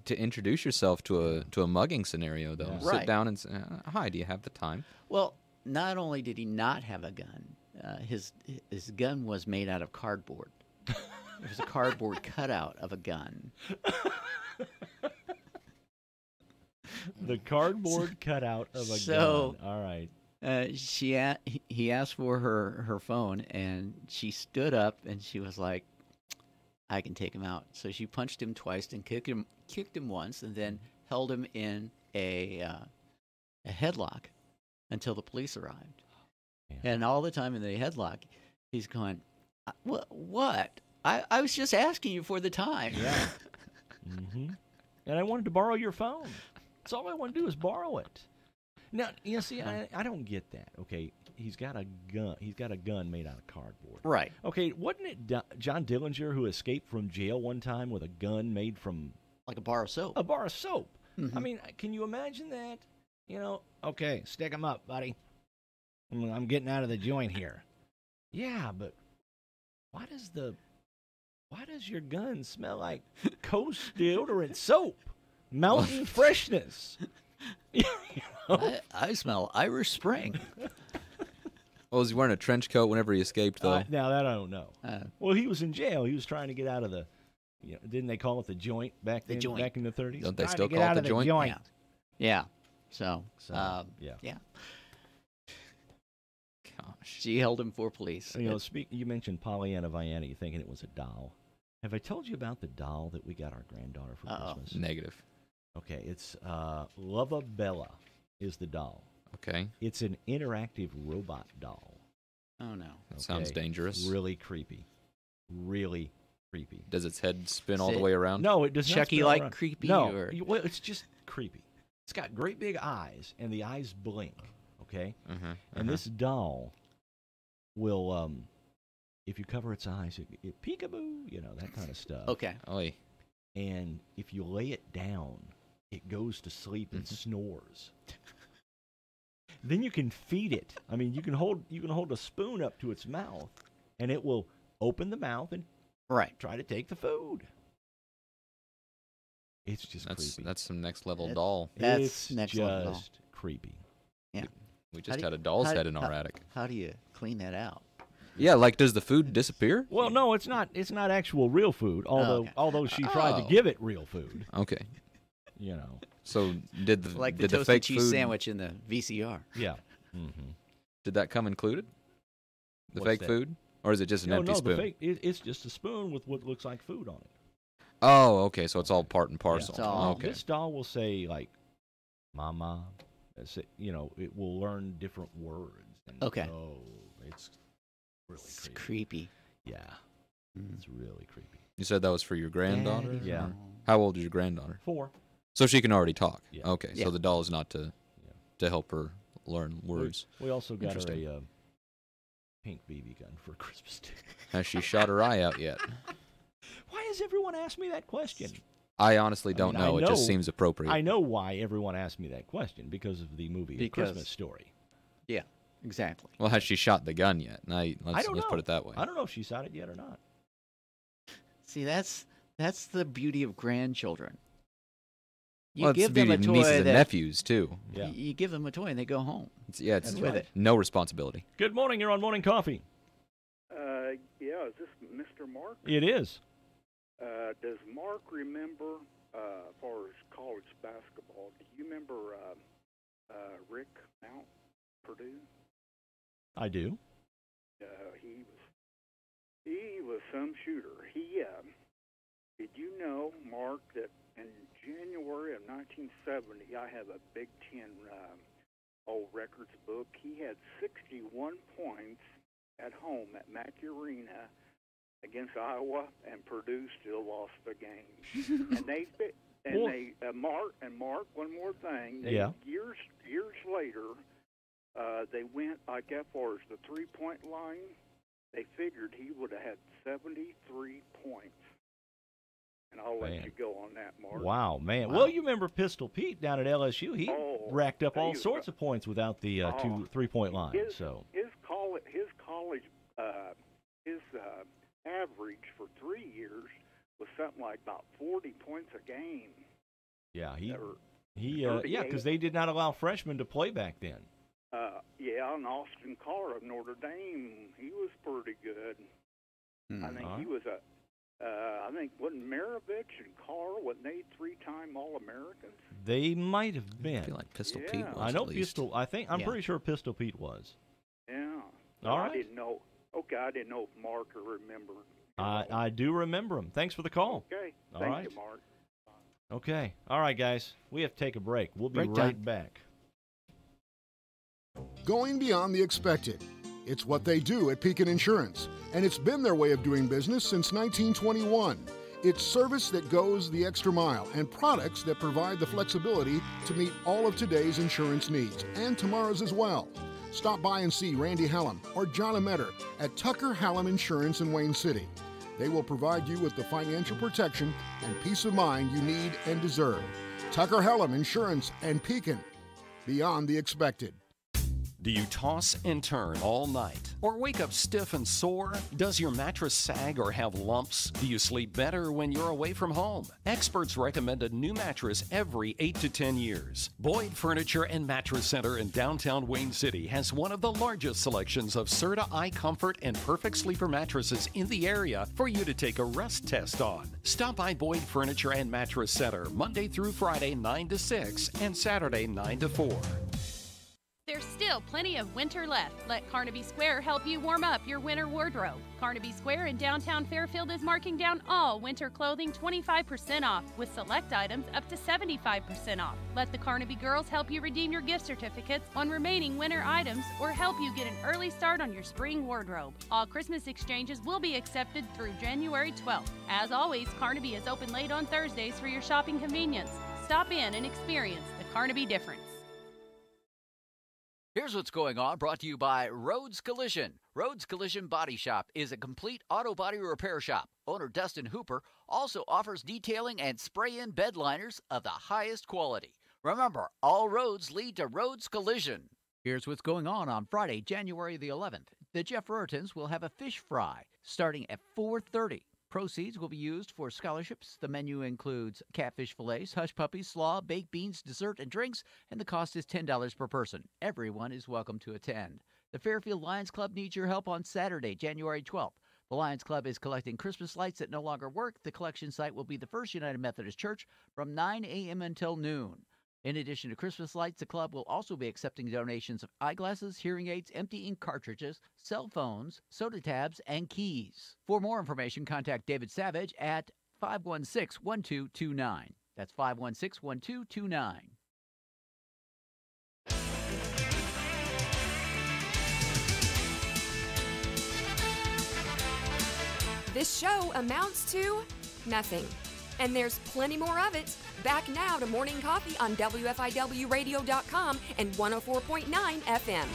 to introduce yourself to a mugging scenario, though. Yeah. Sit Right. down and say, "Hi, do you have the time?" Well, not only did he not have a gun, his gun was made out of cardboard. It was a cardboard cutout of a gun. The cardboard cutout of a So- gun. All right. He asked for her phone, and she stood up, and she was like, "I can take him out." So she punched him twice and kicked him once, and then held him in a headlock until the police arrived. Yeah. And all the time in the headlock, he's going, "What? I was just asking you for the time." Yeah. Mm-hmm. And I wanted to borrow your phone. That's all I want to do is borrow it. Now, see, I don't get that. Okay, he's got a gun. He's got a gun made out of cardboard. Right. Okay, wasn't it John Dillinger who escaped from jail one time with a gun made from Like a bar of soap. a bar of soap? Mhm. I mean, can you imagine that? Okay, stick 'em up, buddy. I'm getting out of the joint here. Yeah, but why does your gun smell like Coast deodorant soap? Mountain freshness. I smell Irish Spring. Oh, was he wearing a trench coat whenever he escaped, though? Now that I don't know. Uh, Well, he was in jail. He was trying to get out of the. Didn't they call it the joint back then? joint. Back in the 30s. Don't they Trying still to get call it out the of the joint? joint? Yeah. So, Yeah. Gosh. she held him for police. You mentioned Pollyanna Vienna. You thinking it was a doll? Have I told you about the doll that we got our granddaughter for Christmas? Negative. Okay, it's Lava Bella is the doll. Okay. It's an interactive robot doll. Oh, no. That sounds dangerous. Really creepy. Really creepy. Does its head spin all Is the it- way around? No, it does not. Chucky-like spin around. creepy, No, or- well, it's just creepy. It's got great big eyes, and the eyes blink. Okay, and this doll will, if you cover its eyes, it peekaboo, that kind of stuff. Okay. Oy. And if you lay it down, it goes to sleep and snores. Then you can feed it. I mean, you can hold a spoon up to its mouth, and it will open the mouth and try to take the food. It's just creepy. That's some next level doll. That's it's next just level doll. creepy. Yeah. We just had a doll's head in our attic. How do you clean that out? Yeah, like does the food disappear? Well, no, it's not. It's not actual real food. Although she tried to give it real food. Okay. You know. So did the Like the did the toasted fake cheese food, sandwich in the VCR. Yeah. Mm-hmm. Did that come included? The What's fake that? food, or is it just an empty no, spoon? the fake. It's just a spoon with what looks like food on it. Oh, okay. So it's all part and parcel. It's all- Okay. This doll will say like, "Mama." It will learn different words. And, Okay. Oh, it's really It's creepy. creepy. Yeah. It's really creepy. You said that was for your granddaughter? Daddy Yeah. long. How old is your granddaughter? 4. So she can already talk. Yeah. Okay. Yeah. So the doll is not to help her learn words. We also got her Interesting. a pink BB gun for Christmas Day. Has she shot her eye out yet? Why has everyone asked me that question? I honestly don't mean, I know. It just know- seems appropriate. I know why everyone asked me that question because of the movie A Because- Christmas Story. Yeah, exactly. Well, has she shot the gun yet? I Let's don't know. put it that way. I don't know if she shot it yet or not. See, that's the beauty of grandchildren. You Well, give it's the them a beauty of toy nieces and that nephews, too. Yeah. you give them a toy and they go home. It's with it. no responsibility. Good morning. You're on Morning Coffee. Yeah, is this Mr. Mark? It is. Does Mark remember, as far as college basketball, do you remember Rick Mount, Purdue? I do. He was some shooter. Did you know, Mark, that in January of 1970, I have a Big Ten old records book. He had 61 points at home at Mackey Arena against Iowa, and Purdue still lost the game. Mark, one more thing. Years later, they went like as far as the 3-point line. They figured he would have had 73 points. And I'll let you go on that, Mark. Wow, man. Well, you remember Pistol Pete down at LSU. He racked up all sorts of points without the 3-point line. His college average for 3 years was something like about 40 points a game. Yeah, because they did not allow freshmen to play back then. And Austin Carr of Notre Dame, he was pretty good. I think he was I think wasn't Maravich and Carr, wasn't they 3-time All-Americans? They might have been. I feel like Pistol Pete was. I know at least. Pistol. I'm pretty sure Pistol Pete was. Yeah. All right. I didn't know. Okay, I didn't know if Mark remembered. I do remember him. Thanks for the call. Okay. Thank you, Mark. Okay. All right, guys. We have to take a break. We'll be right back. Going beyond the expected. It's what they do at Pekin Insurance, and it's been their way of doing business since 1921. It's service that goes the extra mile and products that provide the flexibility to meet all of today's insurance needs and tomorrow's as well. Stop by and see Randy Hallam or John Ametter at Tucker Hallam Insurance in Wayne City. They will provide you with the financial protection and peace of mind you need and deserve. Tucker Hallam Insurance and Pekin. Beyond the expected. Do you toss and turn all night? Or wake up stiff and sore? Does your mattress sag or have lumps? Do you sleep better when you're away from home? Experts recommend a new mattress every 8 to 10 years. Boyd Furniture and Mattress Center in downtown Wayne City has one of the largest selections of Serta iComfort and Perfect Sleeper mattresses in the area for you to take a rest test on. Stop by Boyd Furniture and Mattress Center Monday through Friday 9 to 6 and Saturday 9 to 4. There's still plenty of winter left. Let Carnaby Square help you warm up your winter wardrobe. Carnaby Square in downtown Fairfield is marking down all winter clothing 25% off, with select items up to 75% off. Let the Carnaby girls help you redeem your gift certificates on remaining winter items or help you get an early start on your spring wardrobe. All Christmas exchanges will be accepted through January 12th. As always, Carnaby is open late on Thursdays for your shopping convenience. Stop in and experience the Carnaby difference. Here's what's going on, brought to you by Rhodes Collision. Rhodes Collision Body Shop is a complete auto body repair shop. Owner Dustin Hooper also offers detailing and spray-in bed liners of the highest quality. Remember, all roads lead to Rhodes Collision. Here's what's going on Friday, January the 11th. The Jeff Rurtons will have a fish fry starting at 4:30. Proceeds will be used for scholarships. The menu includes catfish fillets, hush puppies, slaw, baked beans, dessert, and drinks, and the cost is $10 per person. Everyone is welcome to attend. The Fairfield Lions Club needs your help on Saturday, January 12th. The Lions Club is collecting Christmas lights that no longer work. The collection site will be the First United Methodist Church from 9 a.m. until noon. In addition to Christmas lights, the club will also be accepting donations of eyeglasses, hearing aids, empty ink cartridges, cell phones, soda tabs, and keys. For more information, contact David Savage at 516-1229. That's 516-1229. This show amounts to nothing. And there's plenty more of it. Back now to Morning Coffee on WFIWradio.com and 104.9 FM.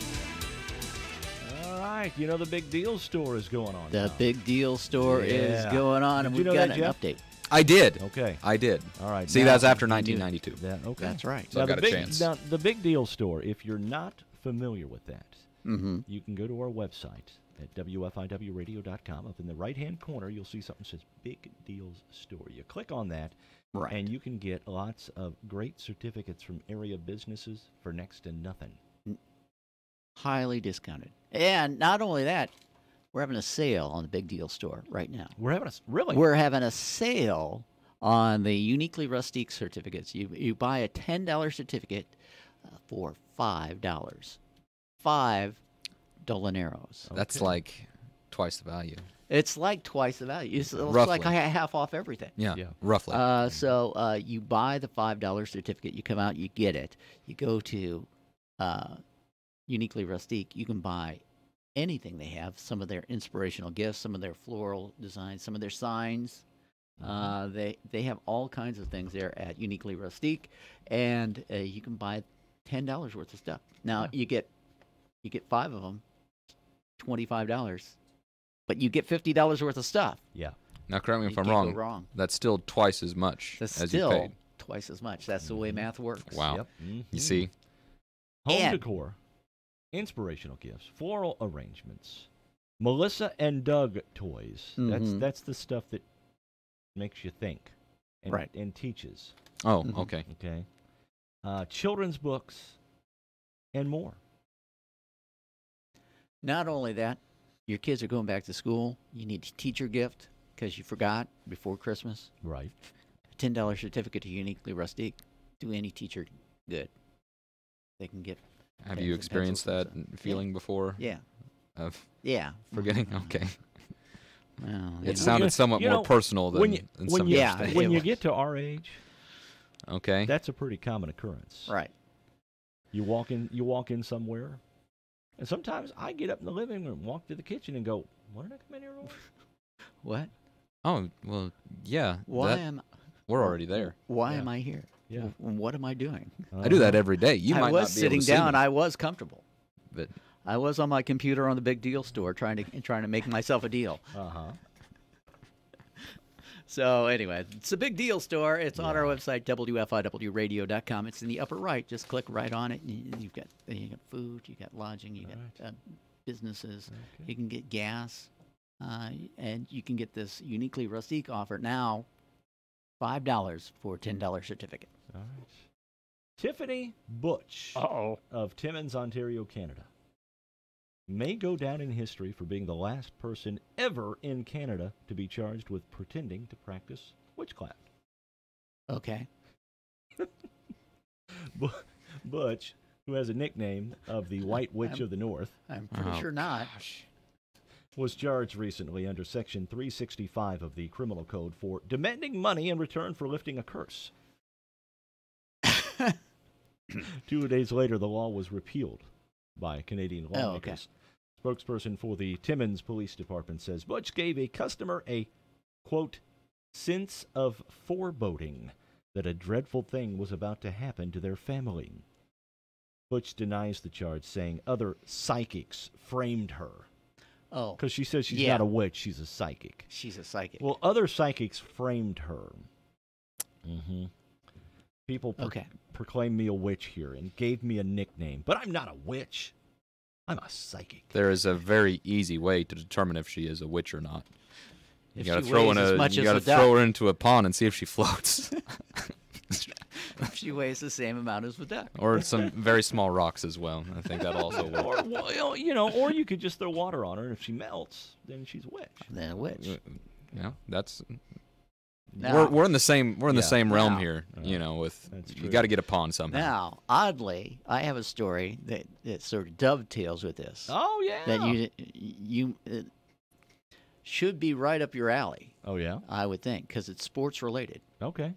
All right. You know the Big Deal Store is going on The now. Big Deal Store is going on, and Did you we've know got that, an Jeff? update. I did. Okay. I did. All right. See, now, that was after 1992. Okay. That's right. So now, I've got a chance. Now, the Big Deal Store, if you're not familiar with that, Mm-hmm. you can go to our website, at WFIWradio.com. Up in the right-hand corner, you'll see something that says Big Deals Store. You click on that, and you can get lots of great certificates from area businesses for next to nothing. Highly discounted. And not only that, we're having a sale on the Big Deal Store right now. We're having really? We're having a sale on the Uniquely Rustique certificates. You buy a $10 certificate for $5. $5 Dolaneros. That's like twice the value. It's like twice the value. It's like half off everything. Yeah, roughly. So you buy the $5 certificate. You come out, you get it. You go to Uniquely Rustique. You can buy anything they have. Some of their inspirational gifts, some of their floral designs, some of their signs. They have all kinds of things there at Uniquely Rustique, and you can buy $10 worth of stuff. Now you get 5 of them, $25, but you get $50 worth of stuff. Yeah. Now correct me if I'm can't wrong. go wrong. That's still twice as much That's as still you paid. twice as much. That's the way math works. Wow. Yep. You see? Home decor, inspirational gifts, floral arrangements, Melissa and Doug toys. That's the stuff that makes you think and teaches. Oh, okay. Okay. Children's books and more. Not only that, your kids are going back to school. You need a teacher gift because you forgot before Christmas. Right. A $10 certificate to Uniquely Rustique. Do any teacher good. They can get. Have you experienced that feeling before? Yeah. Of forgetting? Okay. Well, it sounded somewhat more personal than some of the other stuff. When you get to our age, okay, that's a pretty common occurrence. Right. You walk in somewhere, and sometimes I get up in the living room, walk to the kitchen, and go, "What did I come in here for?" What? Oh, well, yeah. We're already there. Why am I here? Yeah. What am I doing? I do that every day. You might I was not be sitting able to down. See me. I was comfortable. But I was on my computer on the Big Deal Store trying to make myself a deal. So anyway, it's a Big Deal Store. It's on our website, WFIWradio.com. It's in the upper right. Just click right on it. And you got food, you got lodging, you got businesses. Okay. You can get gas, and you can get this Uniquely Rustique offer now, $5 for a $10 certificate. All right. Tiffany Butch of Timmins, Ontario, Canada, may go down in history for being the last person ever in Canada to be charged with pretending to practice witchcraft. Okay. Butch, who has a nickname of the White Witch of the North. I'm pretty sure not. Was charged recently under Section 365 of the Criminal Code for demanding money in return for lifting a curse. 2 days later, the law was repealed by Canadian lawmakers. Spokesperson for the Timmins Police Department says Butch gave a customer a, quote, sense of foreboding that a dreadful thing was about to happen to their family. Butch denies the charge, saying other psychics framed her. Oh. Because she says she's not a witch, she's a psychic. She's a psychic. Well, other psychics framed her. People proclaimed me a witch here and gave me a nickname, but I'm not a witch. I'm a psychic. There is a very easy way to determine if she is a witch or not. You got to throw her into a pond and see if she floats. She weighs the same amount as the duck. Or some very small rocks as well. I think that also works. Or you could just throw water on her, and if she melts, then she's a witch. Then a witch. Yeah, that's. Now, we're in the same realm here. With you got to get a pond somehow. Now, oddly, I have a story that sort of dovetails with this. Oh yeah. That you should be right up your alley. Oh yeah. I would think because it's sports related. Okay.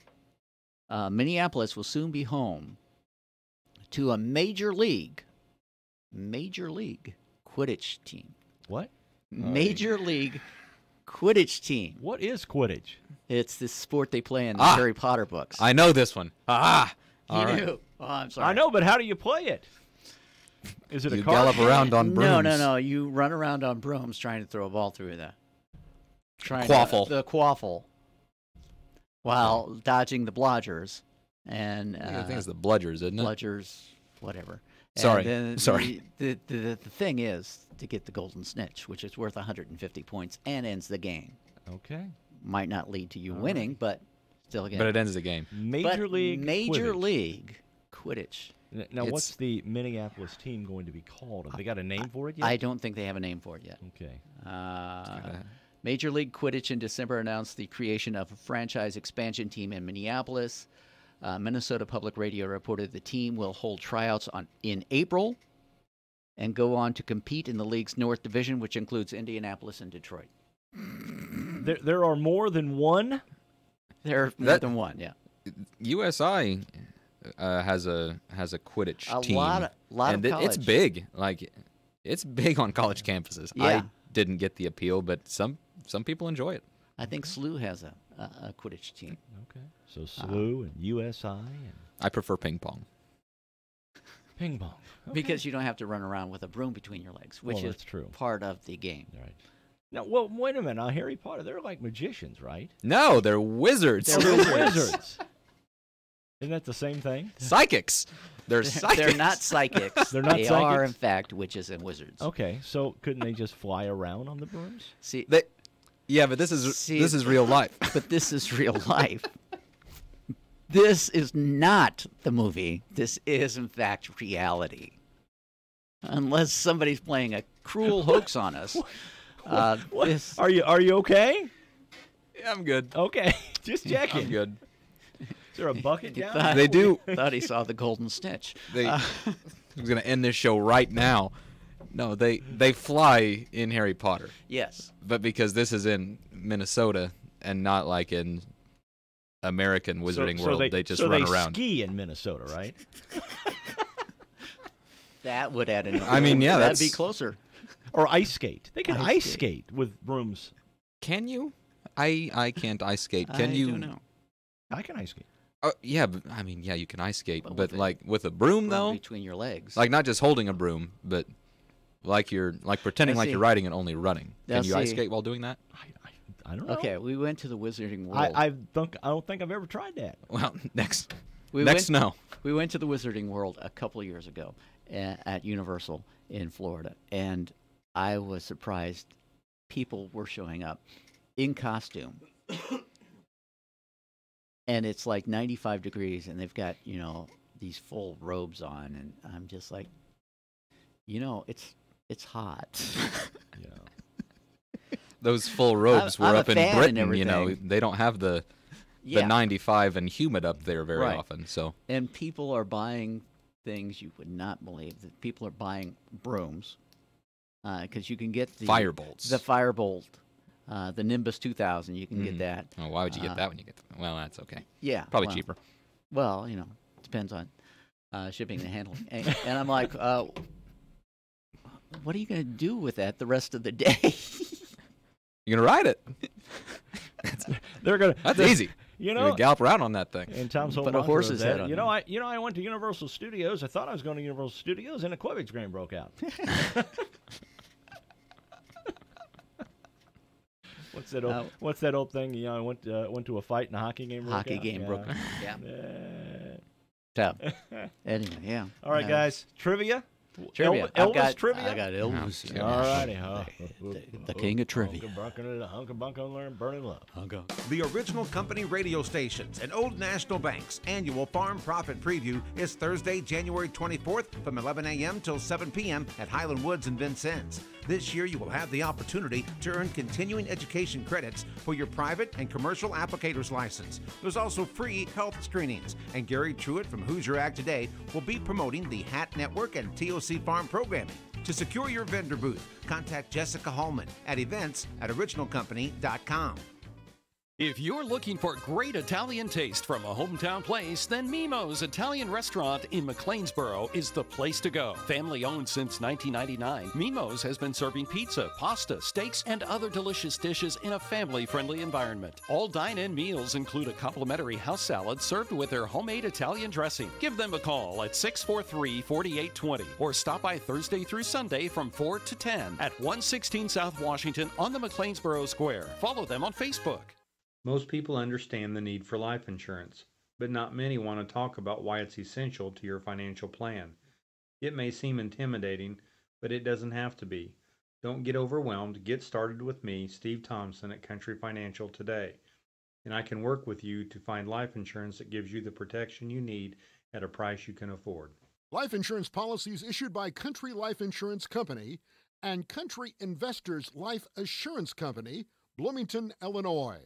Minneapolis will soon be home to a major league Quidditch team. What? Major League Quidditch team. What is Quidditch? It's this sport they play in the Harry Potter books. I know this one. You knew. Oh, I'm sorry. I know, but how do you play it? Is it a card? Gallop around on brooms. No. You run around on brooms trying to throw a ball through the quaffle. While dodging the blodgers. And I think it's the bludgers, isn't it? Bludgers, whatever. And Sorry. The thing is to get the golden snitch, which is worth 150 points and ends the game. Okay. Might not lead to you winning, but still again. But it ends the game. Major League Quidditch. Now, what's the Minneapolis team going to be called? Have they got a name for it yet? I don't think they have a name for it yet. Okay. Major League Quidditch in December announced the creation of a franchise expansion team in Minneapolis. Minnesota Public Radio reported the team will hold tryouts in April and go on to compete in the league's North Division, which includes Indianapolis and Detroit. There are more than one? There are more than one, yeah. USI has a Quidditch team. A lot and of college. It's big. Like, it's big on college campuses. Yeah. I didn't get the appeal, but some people enjoy it. I think SLU has a Quidditch team. Okay. So SLU and USI. And I prefer ping pong. Ping pong. Okay. Because you don't have to run around with a broom between your legs, which is true. part of the game. Right. Now, well, wait a minute. Now, Harry Potter, they're like magicians, right? No, they're wizards. They're wizards. Isn't that the same thing? Psychics. They're psychics. They're not psychics. They're not they psychics? are, in fact, witches and wizards. Okay, so couldn't they just fly around on the brooms? See, yeah, but this is real life. But this is real life. This is not the movie. This is, in fact, reality. Unless somebody's playing a cruel hoax on us. Are you okay? Yeah, I'm good. Okay, just checking. I'm good. Is there a bucket down? They do. Thought he saw the golden snitch. I was going to end this show right now. No, they fly in Harry Potter. Yes. But because this is in Minnesota and not like in American Wizarding World, they just run around. Ski in Minnesota, right? That would add an. I mean, yeah, that'd be closer. Or ice skate. They can ice skate with brooms. Can you? I can't ice skate. Can you? I don't know. I can ice skate. Yeah, but, I mean, yeah, you can ice skate, but like with a broom though, between your legs, like not just holding a broom, but like pretending like you're riding and only running. Can you ice skate while doing that? I don't know. Okay, we went to the Wizarding World. I don't think I've ever tried that. Well, next. We went to the Wizarding World a couple of years ago at Universal in Florida, and I was surprised people were showing up in costume. And it's like 95 degrees, and they've got, these full robes on, and I'm just like, it's hot. Yeah. Those full robes were up in Britain, they don't have the 95 and humid up there very often. So. And people are buying things you would not believe. That people are buying brooms because you can get the Firebolts. The Firebolt. The Nimbus 2000, you can get that. Oh, why would you get that when you get well, that's okay. Yeah. Probably cheaper. Well, depends on shipping and handling. And I'm like, what are you going to do with that the rest of the day? You're going to ride it. That's easy. You're going to gallop around on that thing. And Tom's whole Put a horse's head on I went to Universal Studios. I thought I was going to Universal Studios, and a Quidditch game broke out. What's that old thing? I went to a fight and a hockey game. Broke out. Yeah. So, anyway, yeah. All right, guys. Trivia. Trivia. Elvis trivia. I got Elvis. Oh, all righty. The king of trivia. Hunka bunka learn burning love. The original company radio stations and Old National Bank's annual Farm Profit Preview is Thursday, January 24th from 11 a.m. till 7 p.m. at Highland Woods in Vincennes. This year, you will have the opportunity to earn continuing education credits for your private and commercial applicator's license. There's also free health screenings, and Gary Truitt from Hoosier Ag Today will be promoting the HAT Network and TOC Farm programming. To secure your vendor booth, contact Jessica Hallman at events@originalcompany.com. If you're looking for great Italian taste from a hometown place, then Mimo's Italian Restaurant in McLeansboro is the place to go. Family owned since 1999, Mimo's has been serving pizza, pasta, steaks, and other delicious dishes in a family-friendly environment. All dine-in meals include a complimentary house salad served with their homemade Italian dressing. Give them a call at 643-4820 or stop by Thursday through Sunday from 4 to 10 at 116 South Washington on the McLeansboro Square. Follow them on Facebook. Most people understand the need for life insurance, but not many want to talk about why it's essential to your financial plan. It may seem intimidating, but it doesn't have to be. Don't get overwhelmed. Get started with me, Steve Thompson at Country Financial today, and I can work with you to find life insurance that gives you the protection you need at a price you can afford. Life insurance policies issued by Country Life Insurance Company and Country Investors Life Assurance Company, Bloomington, Illinois.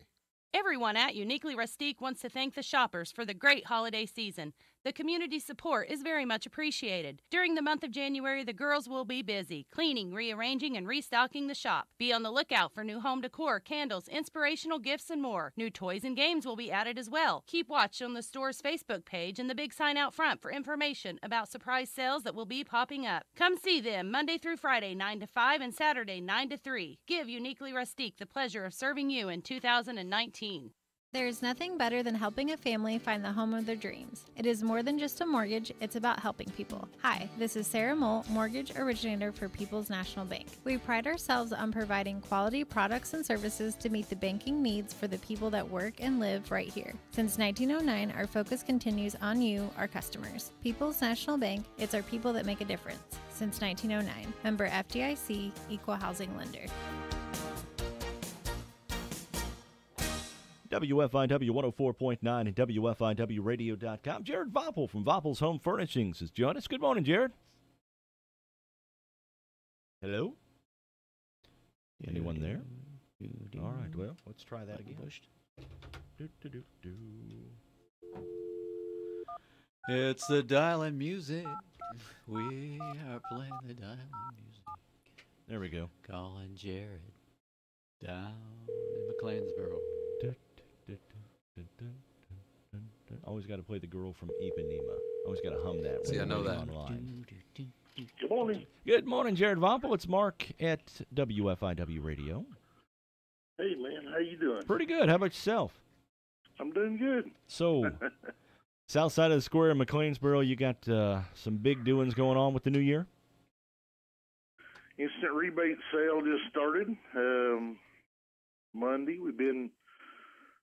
Everyone at Uniquely Rustique wants to thank the shoppers for the great holiday season. The community support is very much appreciated. During the month of January, the girls will be busy cleaning, rearranging, and restocking the shop. Be on the lookout for new home decor, candles, inspirational gifts, and more. New toys and games will be added as well. Keep watch on the store's Facebook page and the big sign out front for information about surprise sales that will be popping up. Come see them Monday through Friday, 9 to 5, and Saturday, 9 to 3. Give Uniquely Rustique the pleasure of serving you in 2019. There's nothing better than helping a family find the home of their dreams. It is more than just a mortgage, it's about helping people. Hi, this is Sarah Mole, mortgage originator for People's National Bank. We pride ourselves on providing quality products and services to meet the banking needs for the people that work and live right here. Since 1909, our focus continues on you, our customers. People's National Bank, it's our people that make a difference. Since 1909, member FDIC, equal housing lender. WFIW 104.9 and WFIWradio.com. Jared Voppel from Voppel's Home Furnishings has joined us. Good morning, Jared. Hello? Anyone there? All right, well, let's try that again. It's the dial-in music. We are playing the dial-in music. There we go. Calling Jared down in McLeansboro. Always got to play the girl from Ipanema. Always got to hum that. See, I know that. Online. Good morning. Good morning, Jared Voppel. It's Mark at WFIW Radio. Hey, man. How you doing? Pretty good. How about yourself? I'm doing good. So, south side of the square in McLeansboro, you got some big doings going on with the new year? Instant rebate sale just started Monday. We've been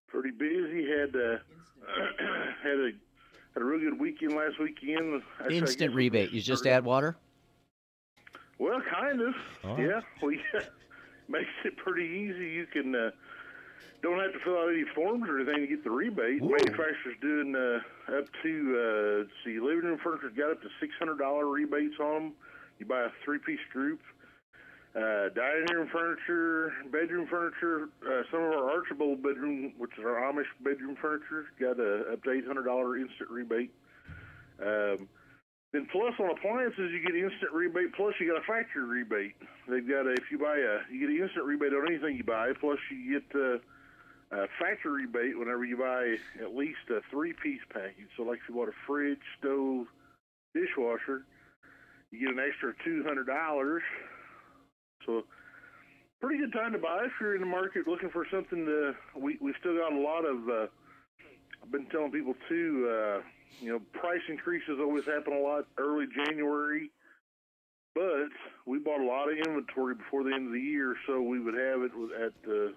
pretty busy. Had a real good weekend last weekend. Instant rebate. You just add water? Well, kind of. Oh. Yeah. We makes it pretty easy. You can don't have to fill out any forms or anything to get the rebate. Ooh. Manufacturer's doing up to living room furniture's got up to $600 rebates on them. You buy a 3-piece group. Dining room furniture, bedroom furniture, some of our Archibald bedroom, which is our Amish bedroom furniture, got up to $800 instant rebate. Then plus on appliances, you get instant rebate, plus you got a factory rebate. They've got you get an instant rebate on anything you buy, plus you get a factory rebate whenever you buy at least a 3-piece package. So like if you bought a fridge, stove, dishwasher, you get an extra $200. So, pretty good time to buy if you're in the market looking for something we still got a lot of, I've been telling people too, price increases always happen a lot early January, but we bought a lot of inventory before the end of the year, so we would have it at the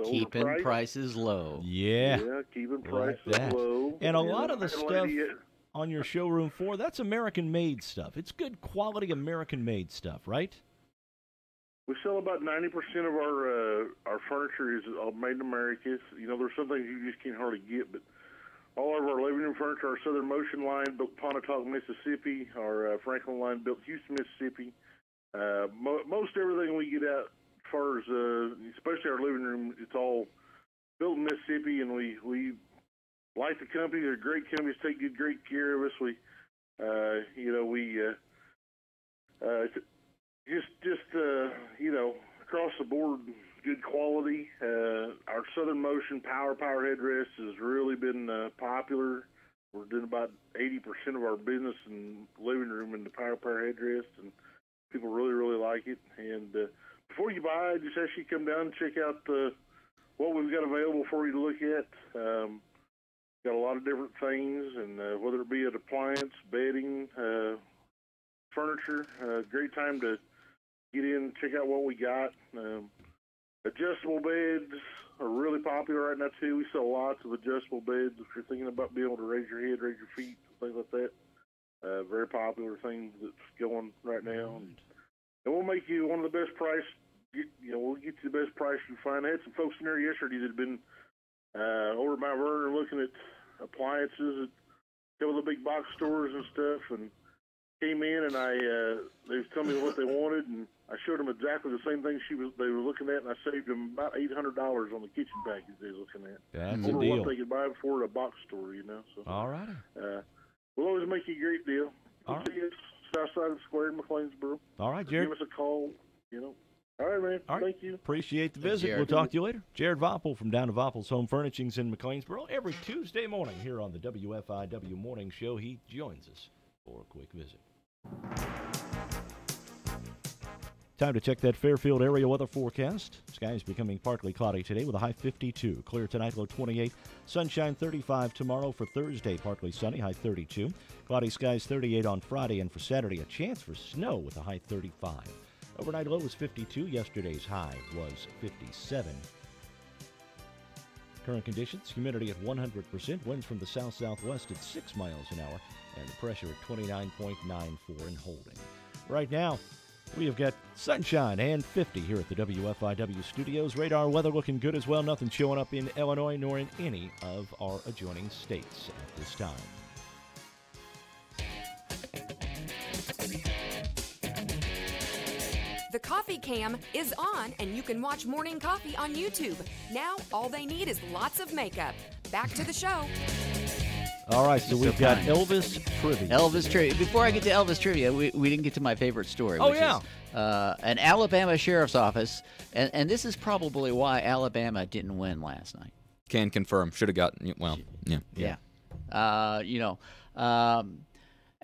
keeping overpriced. Prices low. Yeah. Yeah, keeping prices that. low. And a lot of the stuff on your showroom floor, that's American-made stuff. It's good quality American-made stuff, right? We sell about 90% of our furniture is all made in America. There's some things you just can't hardly get, but all of our living room furniture, our Southern Motion line built Pontotoc, Mississippi, our Franklin line built Houston, Mississippi. Most everything we get out, as far as especially our living room, it's all built in Mississippi, and we like the company. They're great companies, take great care of us. Across the board, good quality. Our Southern Motion power headrest has really been popular. We're doing about 80% of our business in living room in the power headrest, and people really, really like it. And before you buy, just actually come down and check out what we've got available for you to look at. Got a lot of different things, and whether it be an appliance, bedding, furniture, great time to get in and check out what we got. Adjustable beds are really popular right now, too. We sell lots of adjustable beds if you're thinking about being able to raise your head, raise your feet, things like that. very popular thing that's going right now. And we'll make you one of the best price. We'll get you the best price you find. I had some folks in there yesterday that had been over at Mount Vernon looking at appliances at a couple of the big box stores and stuff, and came in and they was telling me what they wanted, and I showed them exactly the same thing they were looking at, and I saved them about $800 on the kitchen package they were looking at. That's over a deal. what they could buy before at a box store, So all right. We'll always make you a great deal. All right. See you south side of the square in McLeansboro. All right, Jared. Give us a call. All right, man. All right. Thank you. Appreciate the visit. We'll talk to you later. Jared Voppel from down to Voppel's Home Furnishings in McLeansboro. Every Tuesday morning here on the WFIW Morning Show, he joins us for a quick visit. Time to check that Fairfield area weather forecast. Skies becoming partly cloudy today with a high 52. Clear tonight, low 28. Sunshine 35 tomorrow. For Thursday, partly sunny, high 32. Cloudy skies 38 on Friday. And for Saturday, a chance for snow with a high 35. Overnight low was 52. Yesterday's high was 57. Current conditions, humidity at 100%. Winds from the south-southwest at 6 miles an hour. And the pressure at 29.94 and holding. Right now, we have got sunshine and 50 here at the WFIW studios. Radar weather looking good as well. Nothing showing up in Illinois nor in any of our adjoining states at this time. The Coffee Cam is on, and you can watch Morning Coffee on YouTube. Now, all they need is lots of makeup. Back to the show. All right, so we've got Elvis Trivia. Elvis Trivia. Before I get to Elvis Trivia, we didn't get to my favorite story. Oh, which yeah. is an Alabama sheriff's office, and this is probably why Alabama didn't win last night. Can confirm. Should have gotten, Yeah.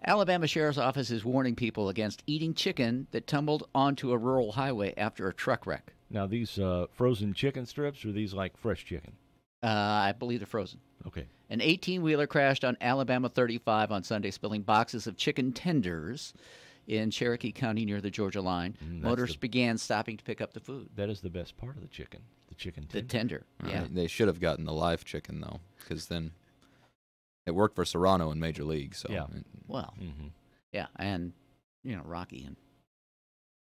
Alabama sheriff's office is warning people against eating chicken that tumbled onto a rural highway after a truck wreck. Now, these frozen chicken strips, or are these like fresh chicken? I believe they're frozen. Okay. An 18-wheeler crashed on Alabama 35 on Sunday, spilling boxes of chicken tenders in Cherokee County near the Georgia line. Motorists began stopping to pick up the food. That is the best part of the chicken, the chicken tender. The tender, yeah. They should have gotten the live chicken, though, because then it worked for Serrano in Major League. So. Yeah. Well, yeah, and, Rocky and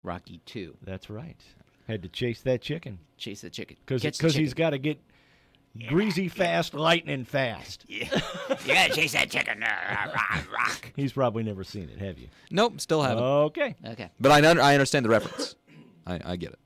Rocky 2. That's right. Had to chase that chicken. Chase the chicken. Because he's got to get greasy fast, lightning fast. Yeah. You got to chase that chicken. Rock. He's probably never seen it, have you? Nope, still haven't. Okay. But I understand the reference. I get it.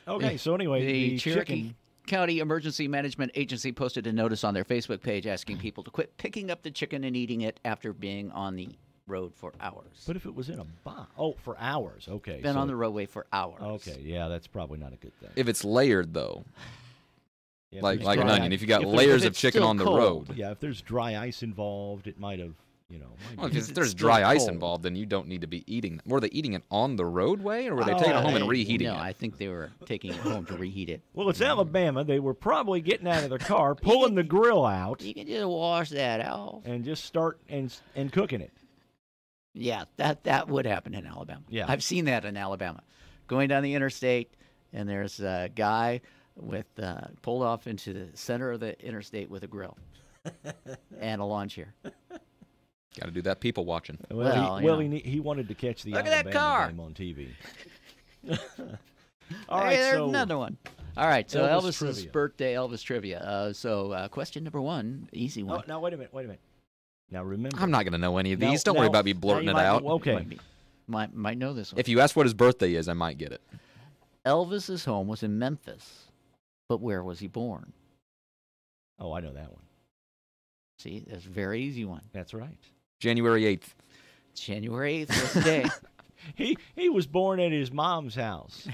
Okay, so anyway, the Cherokee chicken County Emergency Management Agency posted a notice on their Facebook page asking people to quit picking up the chicken and eating it after being on the road for hours. But if it was in a box, for hours, okay. Been on the roadway for hours. Okay, yeah, that's probably not a good thing. If it's layered, though, yeah, like an onion, if you got layers of chicken on the road. Yeah, if there's dry ice involved, it might have, Well, if there's dry ice involved, then you don't need to be eating. Were they eating it on the roadway, or were they taking it home and reheating it? No, I think they were taking it home to reheat it. Well, it's Alabama. They were probably getting out of their car, pulling the grill out. You can just wash that off. And just start and cooking it. Yeah, that would happen in Alabama. Yeah. I've seen that in Alabama. Going down the interstate, and there's a guy with pulled off into the center of the interstate with a grill and a lawn chair. Got to do that people watching. He wanted to catch the Look at that car game on TV. All right, there's another one. All right, so Elvis's trivia. birthday, Elvis trivia. So question number one, easy one. Now, wait a minute. Now, remember. I'm not going to know any of these. Don't worry about me blurting it out. Okay. Might know this one. If you ask what his birthday is, I might get it. Elvis's home was in Memphis, but where was he born? Oh, I know that one. See, that's a very easy one. That's right. January 8th. January 8th was the day. He was born at his mom's house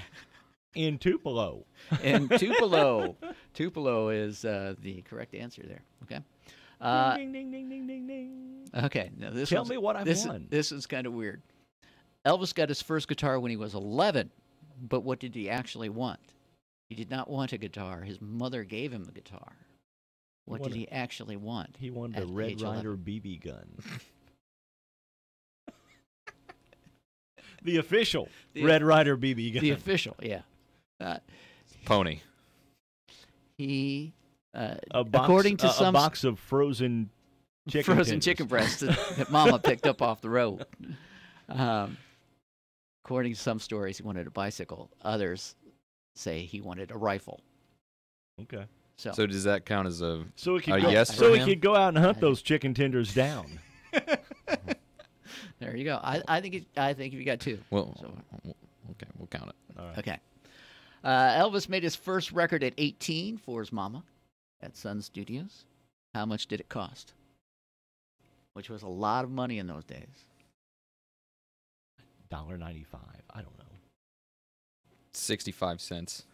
in Tupelo. In Tupelo. Tupelo is the correct answer there. Okay. Ding, ding, ding, ding, ding, ding. Okay. Now Tell me what I've won. This is kind of weird. Elvis got his first guitar when he was 11, but what did he actually want? He did not want a guitar. His mother gave him the guitar. What did he actually want? He wanted a Red Ryder BB gun. The official Red Ryder BB gun. The official, yeah. Pony. He, a according to some... A box of frozen frozen tenders. chicken breasts that Mama picked up off the road. According to some stories, he wanted a bicycle. Others say he wanted a rifle. Okay. So does that count as a yes for so he him? could go out and hunt those chicken tenders down. There you go. I think you got two. Well, okay, we'll count it. All right. Okay. Elvis made his first record at 18 for his mama at Sun Studios. How much did it cost? Which was a lot of money in those days. $1.95. I don't know. 65 cents.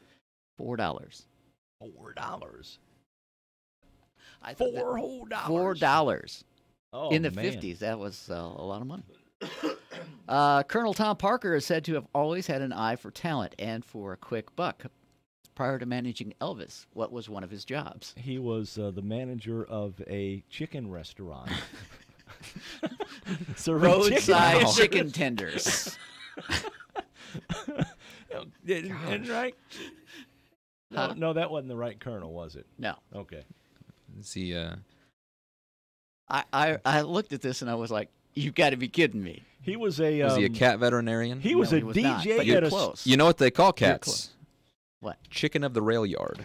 $4. $4. $4 whole $4. Oh, in the man. 50s. That was a lot of money. Colonel Tom Parker is said to have always had an eye for talent and for a quick buck. Prior to managing Elvis, what was one of his jobs? He was the manager of a chicken restaurant. Serving Roadside chicken tenders. Didn't right? No, that wasn't the right colonel, was it? No. Okay. See, I looked at this and I was like, "You've got to be kidding me." He was a. was he a cat veterinarian? He was No, a he was not, DJ but you're at a. close. You know what they call You're cats? close. What? Chicken of the rail yard.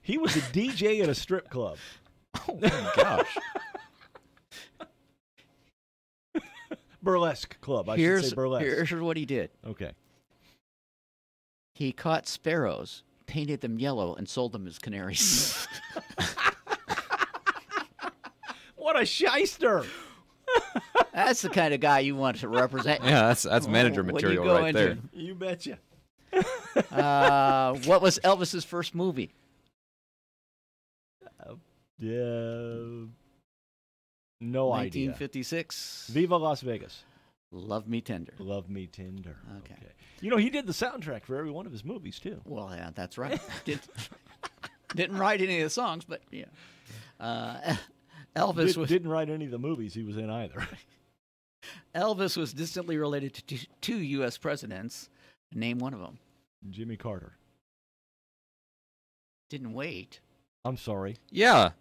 He was a DJ at a strip club. Oh my gosh. Burlesque club. I should say burlesque. Here's what he did. Okay. He caught sparrows, painted them yellow, and sold them as canaries. What a shyster! That's the kind of guy you want to represent. Yeah, that's manager when you material go right into- there. You betcha. What was Elvis's first movie? No idea. 1956. Viva Las Vegas. Love Me Tender. Love Me Tender. Okay. You know, he did the soundtrack for every one of his movies, too. Well, yeah, that's right. Didn't write any of the songs, but yeah. Elvis didn't write any of the movies he was in either. Elvis was distantly related to two U.S. presidents. Name one of them. Jimmy Carter. Didn't wait. I'm sorry. Yeah.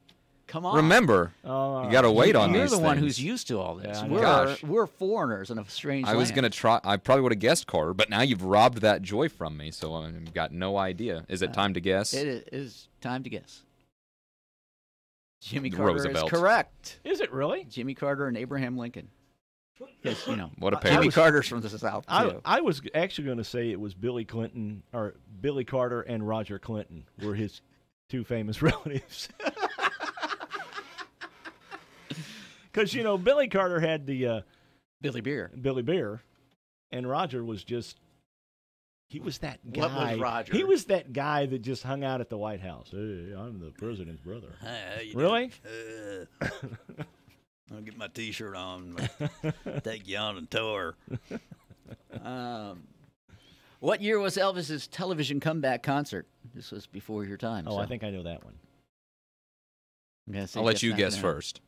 Come on. Remember, you got to wait on You're these the one things. who's used to all this. Yeah, We're foreigners in a strange I was land. going to try. I probably would have guessed Carter, but now you've robbed that joy from me, so I've got no idea. Is it time to guess? It is time to guess. Jimmy The Carter Roosevelt. is correct. Is it really? Jimmy Carter and Abraham Lincoln. Yes, you know. What a pair. Jimmy Carter's from the South, too. I was actually going to say it was Billy Clinton, or Billy Carter and Roger Clinton were his two famous relatives. Because, you know, Billy Carter had the... Billy Beer. Billy Beer. And Roger was just... He was that guy. What was Roger? He was that guy that just hung out at the White House. Hey, I'm the president's brother. Really? I'll get my T-shirt on. Take you on a tour. What year was Elvis's television comeback concert? This was before your time. Oh, so. I think I know that one. I'll let you guess first.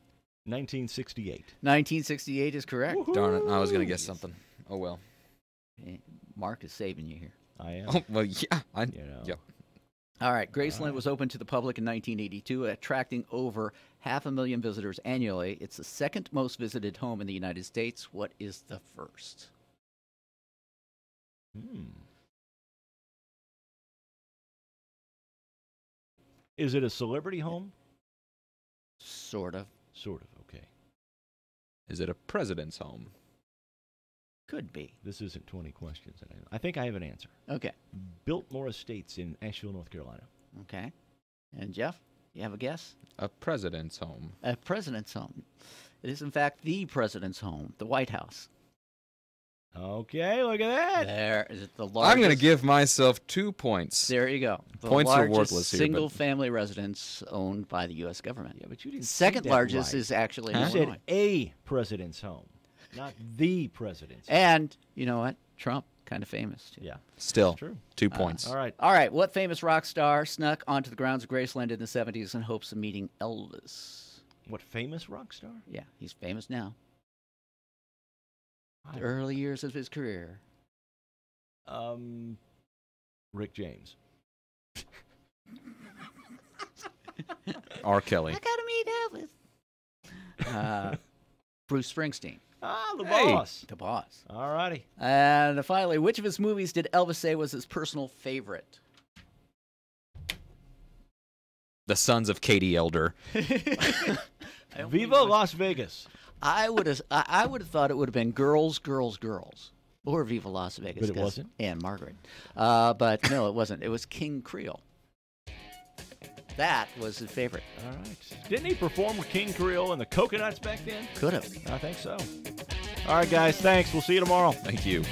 1968. 1968 is correct. Woo-hoo. Darn it, I was going to guess something. Oh, well. Mark is saving you here. I am. Oh, well, yeah. Yeah. All right. Graceland was open to the public in 1982, attracting over 500,000 visitors annually. It's the second most visited home in the United States. What is the first? Is it a celebrity home? Sort of. Sort of, okay. Is it a president's home? Could be. This isn't 20 questions. I think I have an answer. Okay. Biltmore Estates in Asheville, North Carolina. Okay. And Jeff, you have a guess? A president's home. A president's home. It is, in fact, the president's home, the White House. Okay, look at that. There is the largest. I'm going to give myself 2 points. There you go. The Points are largest worthless here. single-family residence owned by the U.S. government. Yeah, but you didn't Second say that largest right. is actually in You Illinois. said a president's home, not the president's home. And you know what? Trump, kind of famous too. Yeah. Still, That's true. 2 points. All right. All right. What famous rock star snuck onto the grounds of Graceland in the 70s in hopes of meeting Elvis? What famous rock star? Yeah, he's famous now. The early years of his career. Rick James. R. Kelly. I gotta meet Elvis. Bruce Springsteen. Ah, the Hey. boss. The boss. All righty. And finally, which of his movies did Elvis say was his personal favorite? The Sons of Katie Elder. Viva Las Vegas. I would have thought it would have been Girls, Girls, Girls, or Viva Las Vegas. But it 'cause wasn't? Anne Margaret. But no, it wasn't. It was King Creole. That was his favorite. All right. Didn't he perform with King Creole and the Coconuts back then? Could have. I think so. All right, guys. Thanks. We'll see you tomorrow. Thank you.